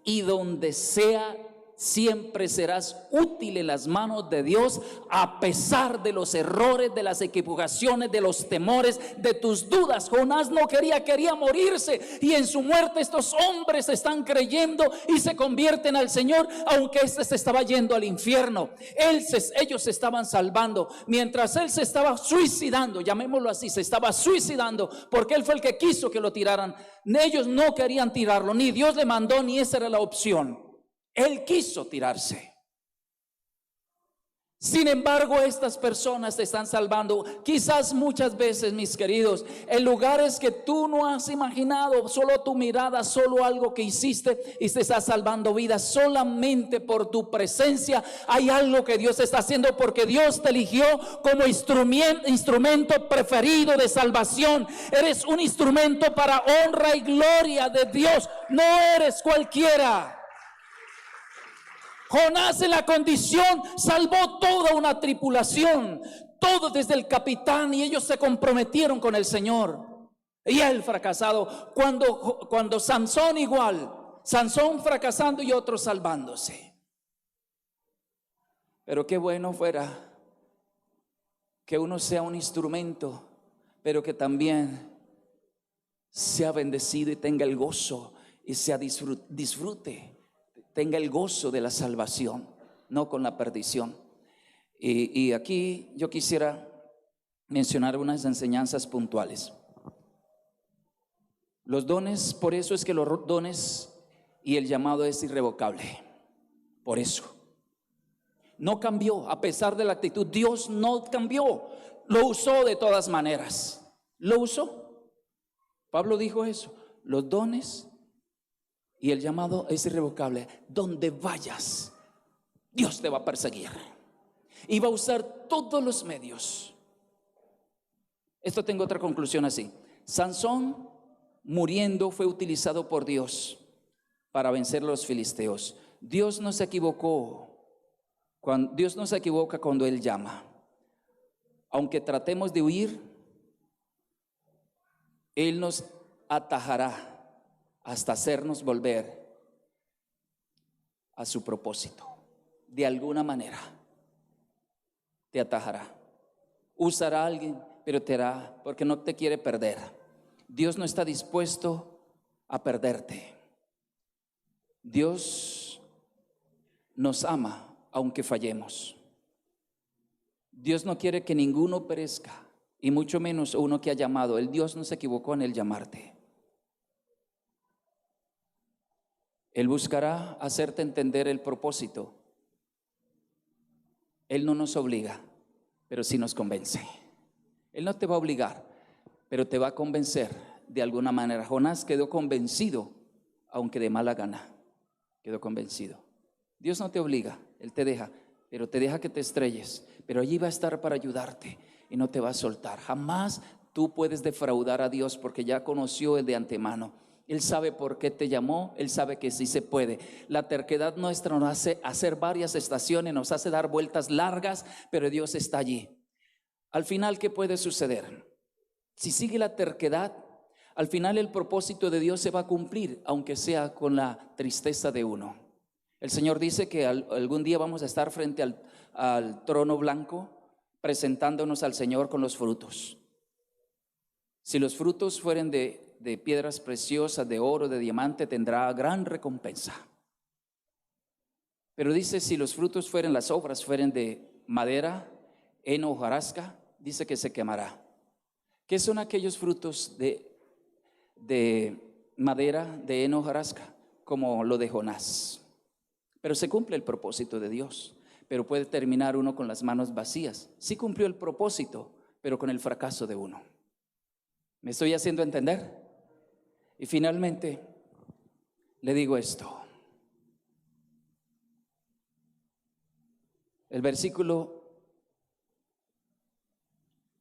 y donde sea siempre serás útil en las manos de Dios, a pesar de los errores, de las equivocaciones, de los temores, de tus dudas. Jonás no quería morirse, y en su muerte estos hombres están creyendo y se convierten al Señor, aunque este se estaba yendo al infierno. Ellos se estaban salvando, mientras él se estaba suicidando, llamémoslo así, se estaba suicidando, porque él fue el que quiso que lo tiraran. Ellos no querían tirarlo, ni Dios le mandó, ni esa era la opción. Él quiso tirarse. Sin embargo, estas personas te están salvando. Quizás muchas veces, mis queridos, en lugares que tú no has imaginado, solo tu mirada, solo algo que hiciste y te está salvando vidas. Solamente por tu presencia hay algo que Dios está haciendo, porque Dios te eligió como instrumento preferido de salvación. Eres un instrumento para honra y gloria de Dios. No eres cualquiera. Jonás, en la condición, salvó toda una tripulación, todo desde el capitán, y ellos se comprometieron con el Señor. Y él fracasado, cuando Sansón igual, Sansón fracasando y otros salvándose. Pero qué bueno fuera que uno sea un instrumento, pero que también sea bendecido y tenga el gozo y sea disfrute. Tenga el gozo de la salvación, no con la perdición. Y aquí yo quisiera mencionar unas enseñanzas puntuales. Los dones, por eso es que los dones y el llamado es irrevocable. Por eso no cambió, a pesar de la actitud. Dios no cambió. lo usó de todas maneras. Lo usó. Pablo dijo eso. Los dones y el llamado es irrevocable. Donde vayas, Dios te va a perseguir y va a usar todos los medios. Esto tengo otra conclusión así. Sansón, muriendo, fue utilizado por Dios para vencer a los filisteos. Dios no se equivocó. Dios no se equivoca cuando Él llama. Aunque tratemos de huir, Él nos atajará hasta hacernos volver a su propósito. De alguna manera te atajará. Usará a alguien, pero te hará, porque no te quiere perder. Dios no está dispuesto a perderte. Dios nos ama aunque fallemos. Dios no quiere que ninguno perezca, y mucho menos uno que ha llamado. El Dios no se equivocó en el llamarte. Él buscará hacerte entender el propósito. Él no nos obliga, pero sí nos convence. Él no te va a obligar, pero te va a convencer de alguna manera. Jonás quedó convencido, aunque de mala gana. Quedó convencido. Dios no te obliga, Él te deja, pero te deja que te estrelles. Pero allí va a estar para ayudarte y no te va a soltar. Jamás tú puedes defraudar a Dios, porque ya conoció Él de antemano. Él sabe por qué te llamó, Él sabe que sí se puede. La terquedad nuestra nos hace hacer varias estaciones, nos hace dar vueltas largas, pero Dios está allí. Al final, ¿qué puede suceder? Si sigue la terquedad, al final el propósito de Dios se va a cumplir, aunque sea con la tristeza de uno. El Señor dice que algún día vamos a estar frente al trono blanco, presentándonos al Señor con los frutos. Si los frutos fueren de piedras preciosas, de oro, de diamante, tendrá gran recompensa. Pero dice, si los frutos fueren, las obras fueren de madera, heno o hojarasca, dice que se quemará. ¿Qué son aquellos frutos de madera, de heno o hojarasca? Como lo de Jonás. Pero se cumple el propósito de Dios. Pero puede terminar uno con las manos vacías. Sí cumplió el propósito, pero con el fracaso de uno. ¿Me estoy haciendo entender? Y finalmente le digo esto. El versículo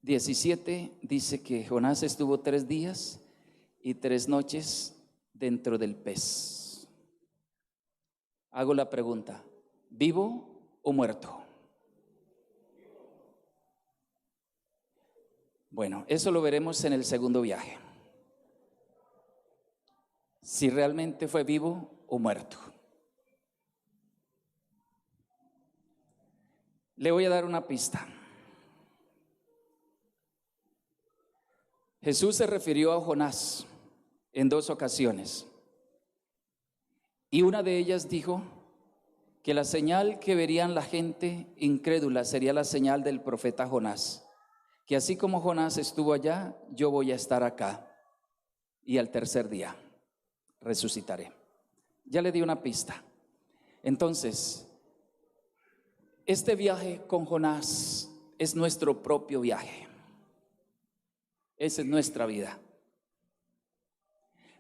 17 dice que Jonás estuvo 3 días y 3 noches dentro del pez. Hago la pregunta: ¿vivo o muerto? Bueno, eso lo veremos en el segundo viaje. Si realmente fue vivo o muerto. Le voy a dar una pista. Jesús se refirió a Jonás en 2 ocasiones. Y una de ellas dijo que la señal que verían la gente incrédula sería la señal del profeta Jonás. Que así como Jonás estuvo allá, yo voy a estar acá. Y al tercer día resucitaré. Ya le di una pista. Entonces, este viaje con Jonás es nuestro propio viaje. Esa es nuestra vida.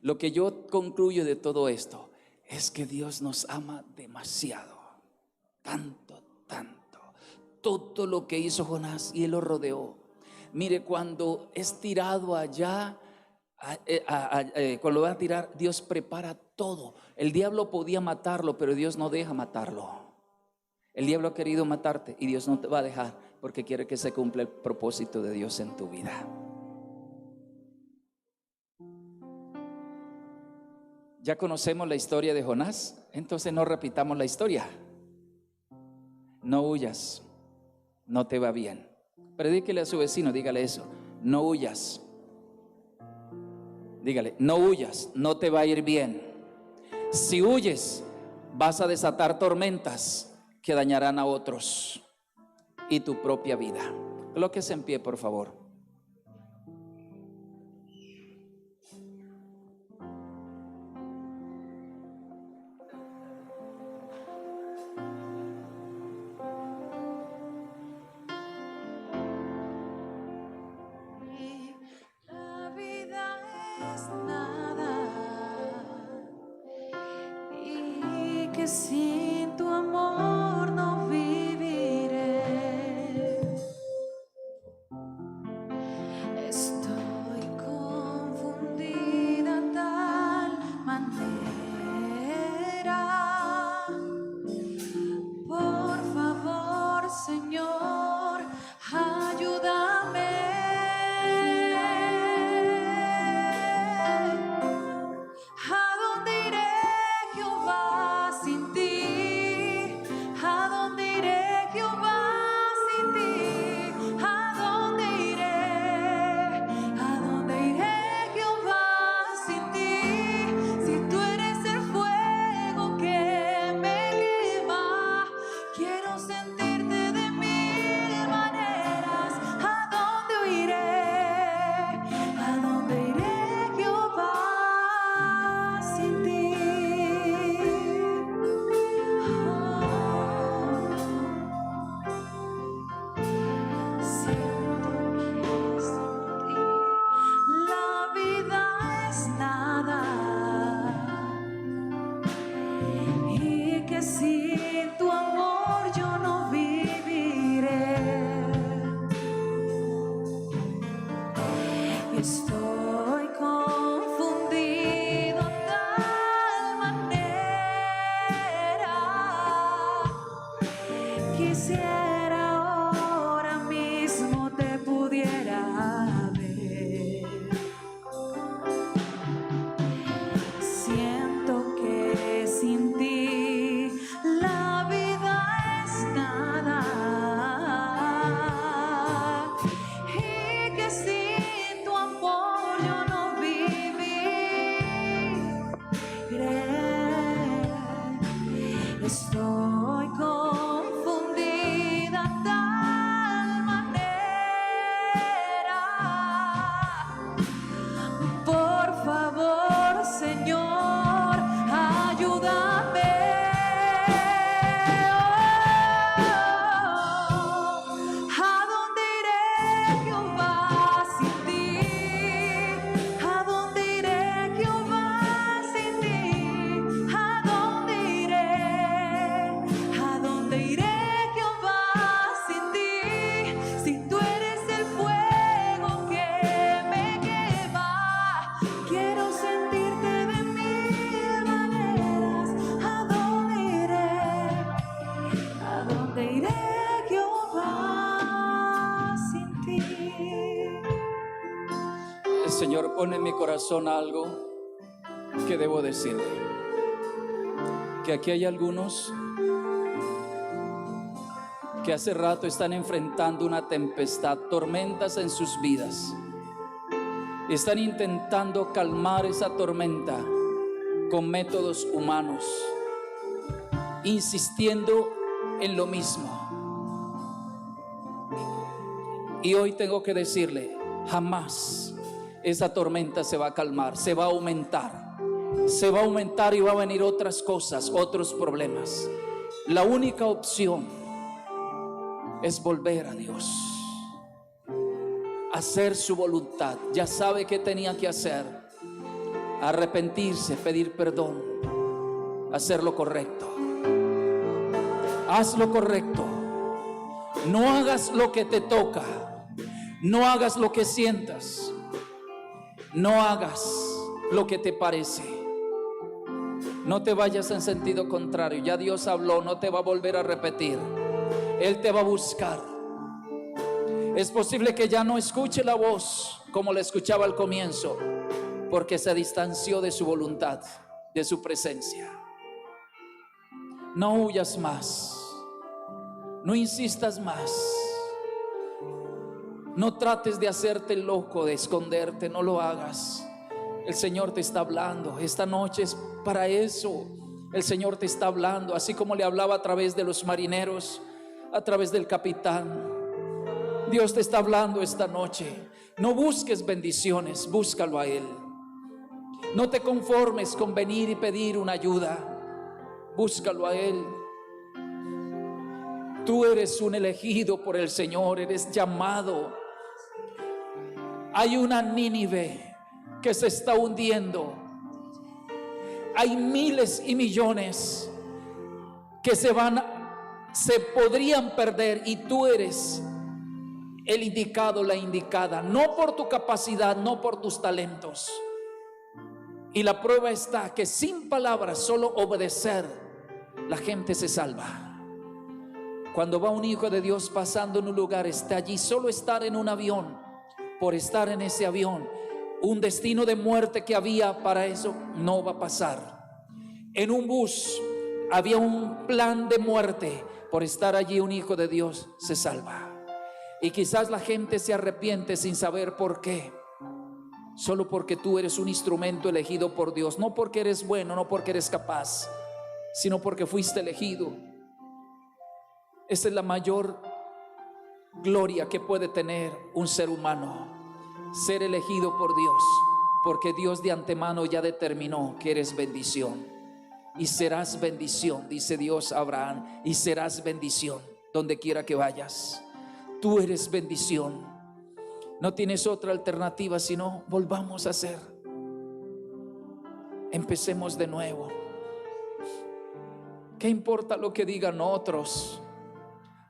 Lo que yo concluyo de todo esto es que Dios nos ama demasiado, tanto. Todo lo que hizo Jonás, y Él lo rodeó. Mire, cuando es tirado allá, cuando va a tirar, Dios prepara todo. El diablo podía matarlo, pero Dios no deja matarlo. El diablo ha querido matarte y Dios no te va a dejar, porque quiere que se cumpla el propósito de Dios en tu vida. Ya conocemos la historia de Jonás, entonces no repitamos la historia. No huyas, no te va bien. Predíquele a su vecino, dígale eso: no huyas. Dígale: no huyas, no te va a ir bien. Si huyes, vas a desatar tormentas que dañarán a otros y tu propia vida. Colóquese en pie, por favor. que sin tu amor no viviré. Estoy confundida de tal manera. Por favor, Señor, ayúdame. ¿A dónde iré, Jehová, sin ti? ¿A dónde iré, Jehová, sin ti? ¿A dónde iré? ¿A dónde iré, Jehová, sin ti? Si tú eres el fuego que me quema, quiero sentirte de mil maneras. ¿A dónde iré? ¿A dónde iré, Jehová, sin ti? Siento que sin ti la vida es nada, y que sin tu amor yo no viviré. Estoy confundido de tal manera. Quisiera ahora mismo te pudiera ver. Siento que sin ti la vida es nada, y que sin tu amor yo no viviré. Estoy confundida de tal manera. Por favor, Señor, ayúdame. ¿A dónde iré, Jehová, sin ti? ¿A dónde iré, Jehová, sin ti? ¿A dónde iré? ¿A dónde iré, Jehová, sin ti? Si tú eres el fuego que me quema, quiero sentirte de mil maneras. ¿A dónde iré? ¿A dónde iré, Jehová, sin ti? El Señor pone en mi corazón algo que debo decirle. Que aquí hay algunos que hace rato están enfrentando una tempestad, tormentas en sus vidas. Están intentando calmar esa tormenta con métodos humanos, insistiendo en lo mismo. Y hoy tengo que decirle, jamás esa tormenta se va a calmar, se va a aumentar. Se va a aumentar y va a venir otras cosas, otros problemas. La única opción es volver a Dios, hacer su voluntad. Ya sabe qué tenía que hacer: arrepentirse, pedir perdón, hacer lo correcto. Haz lo correcto. No hagas lo que te toca. No hagas lo que sientas. No hagas lo que te parece. No te vayas en sentido contrario. Ya Dios habló, no te va a volver a repetir. Él te va a buscar. Es posible que ya no escuche la voz como la escuchaba al comienzo, porque se distanció de su voluntad, de su presencia. No huyas más. No insistas más. No trates de hacerte loco, de esconderte. No lo hagas. El Señor te está hablando. Esta noche es para eso. El Señor te está hablando, así como le hablaba a través de los marineros, a través del capitán. Dios te está hablando esta noche. No busques bendiciones, búscalo a Él. No te conformes con venir y pedir una ayuda. Búscalo a Él. Tú eres un elegido por el Señor, eres llamado. Hay una Nínive que se está hundiendo. Hay miles y millones que se podrían perder, y tú eres el indicado, la indicada, no por tu capacidad, no por tus talentos. Y la prueba está que sin palabras, solo obedecer, la gente se salva. Cuando va un hijo de Dios pasando en un lugar, está allí, solo estar en un avión, por estar en ese avión, un destino de muerte que había para eso no va a pasar. En un bus había un plan de muerte, por estar allí un hijo de Dios se salva. Y quizás la gente se arrepiente sin saber por qué, solo porque tú eres un instrumento elegido por Dios, no porque eres bueno, no porque eres capaz, sino porque fuiste elegido. Esa es la mayor gloria que puede tener un ser humano, ser elegido por Dios, porque Dios de antemano ya determinó que eres bendición. Y serás bendición, dice Dios a Abraham, y serás bendición donde quiera que vayas. Tú eres bendición. No tienes otra alternativa, sino volvamos a hacer. Empecemos de nuevo. ¿Qué importa lo que digan otros?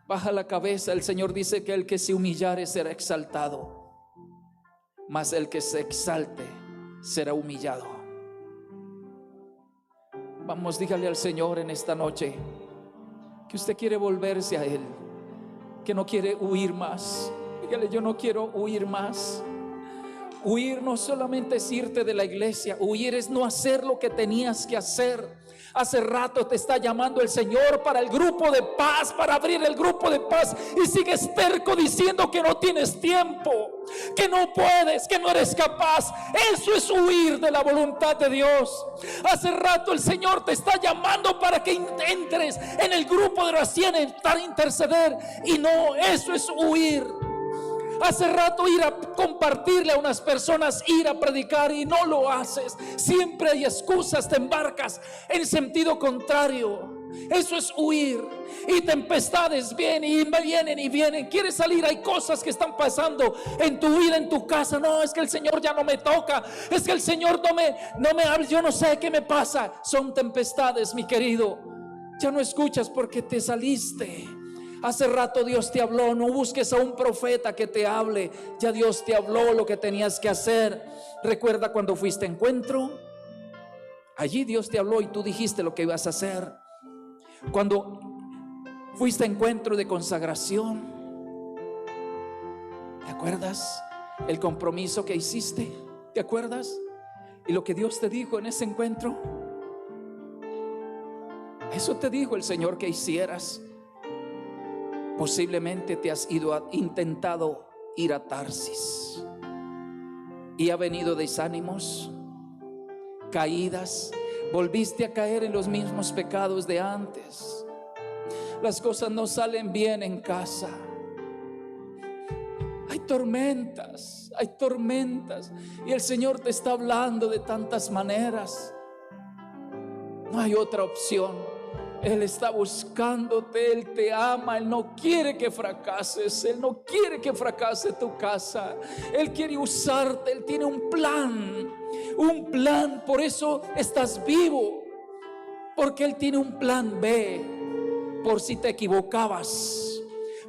Baja la cabeza. El Señor dice que el que se humillare será exaltado, mas el que se exalte será humillado. Vamos, dígale al Señor en esta noche que usted quiere volverse a Él, que no quiere huir más. Dígale: yo no quiero huir más. Huir no solamente es irte de la iglesia, huir es no hacer lo que tenías que hacer. Hace rato te está llamando el Señor para el grupo de paz, para abrir el grupo de paz, y sigues terco diciendo que no tienes tiempo, que no puedes, que no eres capaz. Eso es huir de la voluntad de Dios. Hace rato el Señor te está llamando para que entres en el grupo de oración para interceder, y no, eso es huir. Hace rato ir a compartirle a unas personas, ir a predicar, y no lo haces. Siempre hay excusas, te embarcas en sentido contrario. Eso es huir. Y tempestades vienen y vienen. Quieres salir, hay cosas que están pasando en tu vida, en tu casa. No, es que el Señor ya no me toca, es que el Señor no me habla, yo no sé qué me pasa. Son tempestades, mi querido. Ya no escuchas porque te saliste. Hace rato Dios te habló. No busques a un profeta que te hable. Ya Dios te habló lo que tenías que hacer. Recuerda cuando fuiste a encuentro. Allí Dios te habló y tú dijiste lo que ibas a hacer. Cuando fuiste a encuentro de consagración, ¿te acuerdas? El compromiso que hiciste, ¿te acuerdas? Y lo que Dios te dijo en ese encuentro. Eso te dijo el Señor que hicieras. Posiblemente te has intentado ir a Tarsis y ha venido desánimos, caídas, volviste a caer en los mismos pecados de antes. Las cosas no salen bien en casa. Hay tormentas y el Señor te está hablando de tantas maneras. No hay otra opción. Él está buscándote, Él te ama, Él no quiere que fracases, Él no quiere que fracase tu casa. Él quiere usarte, Él tiene un plan, por eso estás vivo, porque Él tiene un plan B, por si te equivocabas,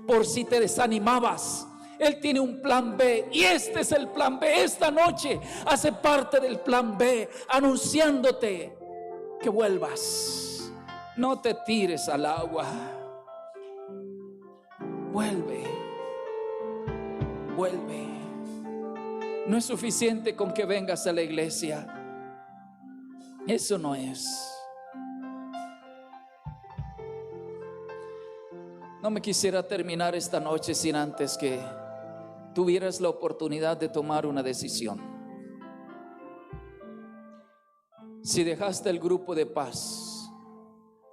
por si te desanimabas. Él tiene un plan B, y este es el plan B. Esta noche hace parte del plan B, anunciándote que vuelvas. No te tires al agua. Vuelve. No es suficiente con que vengas a la iglesia. Eso no es. No me quisiera terminar esta noche sin antes que tuvieras la oportunidad de tomar una decisión. Si dejaste el grupo de paz,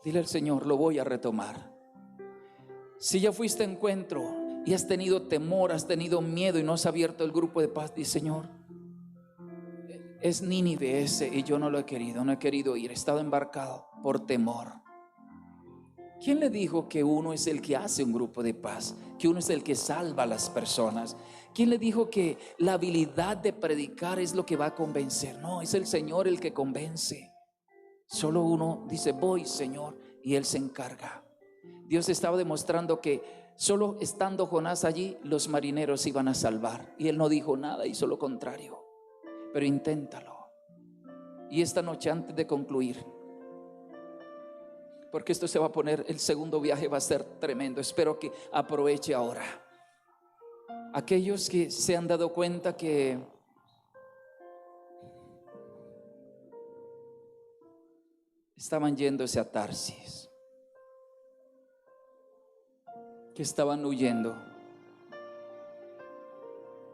dile al Señor: lo voy a retomar. Si ya fuiste a encuentro y has tenido temor, has tenido miedo y no has abierto el grupo de paz, di: Señor, es Nínive ese y yo no lo he querido ir, he estado embarcado por temor. ¿Quién le dijo que uno es el que hace un grupo de paz? Que uno es el que salva a las personas. ¿Quién le dijo que la habilidad de predicar es lo que va a convencer? No, es el Señor el que convence. Solo uno dice: voy, Señor, y Él se encarga. Dios estaba demostrando que solo estando Jonás allí, los marineros iban a salvar. Y Él no dijo nada, hizo lo contrario. Pero inténtalo. Y esta noche, antes de concluir, porque esto se va a poner, el segundo viaje va a ser tremendo, espero que aproveche ahora. Aquellos que se han dado cuenta que estaban yéndose a Tarsis, que estaban huyendo,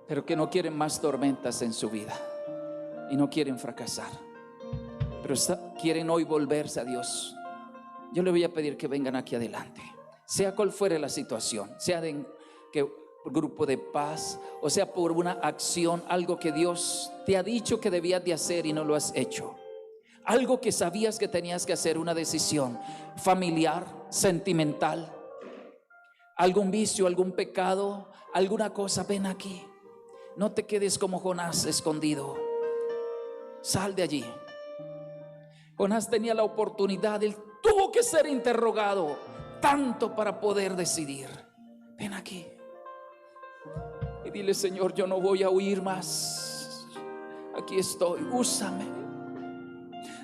pero que no quieren más tormentas en su vida y no quieren fracasar, pero quieren hoy volverse a Dios. Yo le voy a pedir que vengan aquí adelante, sea cual fuere la situación, sea de que grupo de paz, o sea por una acción, algo que Dios te ha dicho que debías de hacer y no lo has hecho, algo que sabías que tenías que hacer, una decisión familiar, sentimental, algún vicio, algún pecado, alguna cosa. Ven aquí, no te quedes como Jonás escondido, sal de allí. Jonás tenía la oportunidad, él tuvo que ser interrogado tanto para poder decidir. Ven aquí y dile: Señor, yo no voy a huir más, aquí estoy, úsame,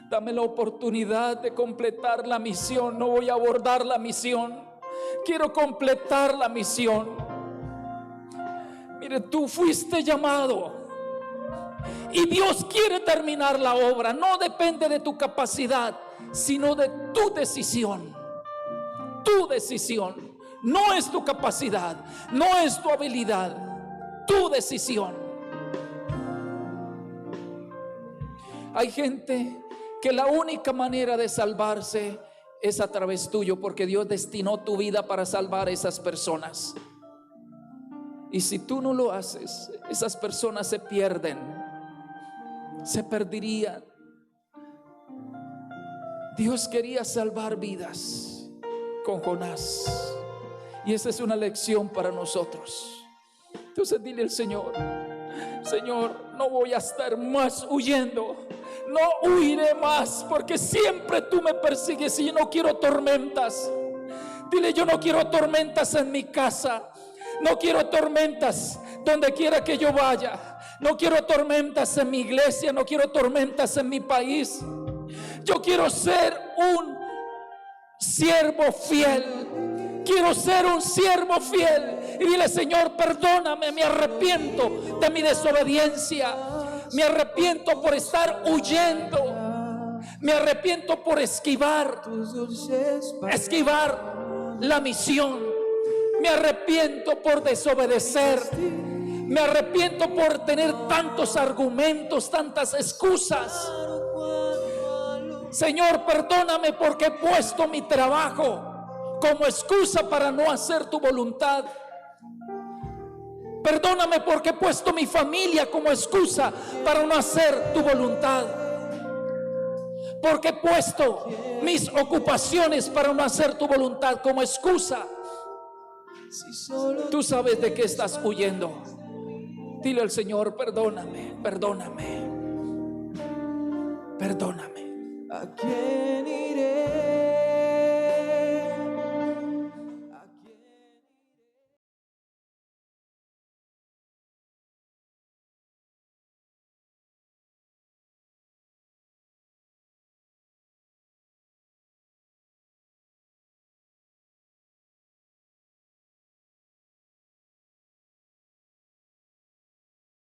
dame la oportunidad de completar la misión. No voy a abordar la misión, quiero completar la misión. Mire, tú fuiste llamado y Dios quiere terminar la obra. No depende de tu capacidad, sino de tu decisión. Tu decisión, no es tu capacidad, no es tu habilidad, tu decisión. Hay gente que la única manera de salvarse es a través tuyo, porque Dios destinó tu vida para salvar a esas personas. Y si tú no lo haces, esas personas se pierden, se perderían. Dios quería salvar vidas con Jonás, y esa es una lección para nosotros. Entonces dile al Señor: Señor, no voy a estar más huyendo, no huiré más, porque siempre tú me persigues y yo no quiero tormentas. Dile: yo no quiero tormentas en mi casa, no quiero tormentas donde quiera que yo vaya, no quiero tormentas en mi iglesia, no quiero tormentas en mi país. Yo quiero ser un siervo fiel, quiero ser un siervo fiel. Y dile: Señor, perdóname, me arrepiento de mi desobediencia, me arrepiento por estar huyendo, me arrepiento por esquivar la misión, me arrepiento por desobedecer, me arrepiento por tener tantos argumentos, tantas excusas. Señor, perdóname porque he puesto mi trabajo como excusa para no hacer tu voluntad. Perdóname porque he puesto mi familia como excusa para no hacer tu voluntad. Porque he puesto mis ocupaciones para no hacer tu voluntad como excusa. Tú sabes de qué estás huyendo. Dile al Señor: perdóname, perdóname, perdóname. ¿A quién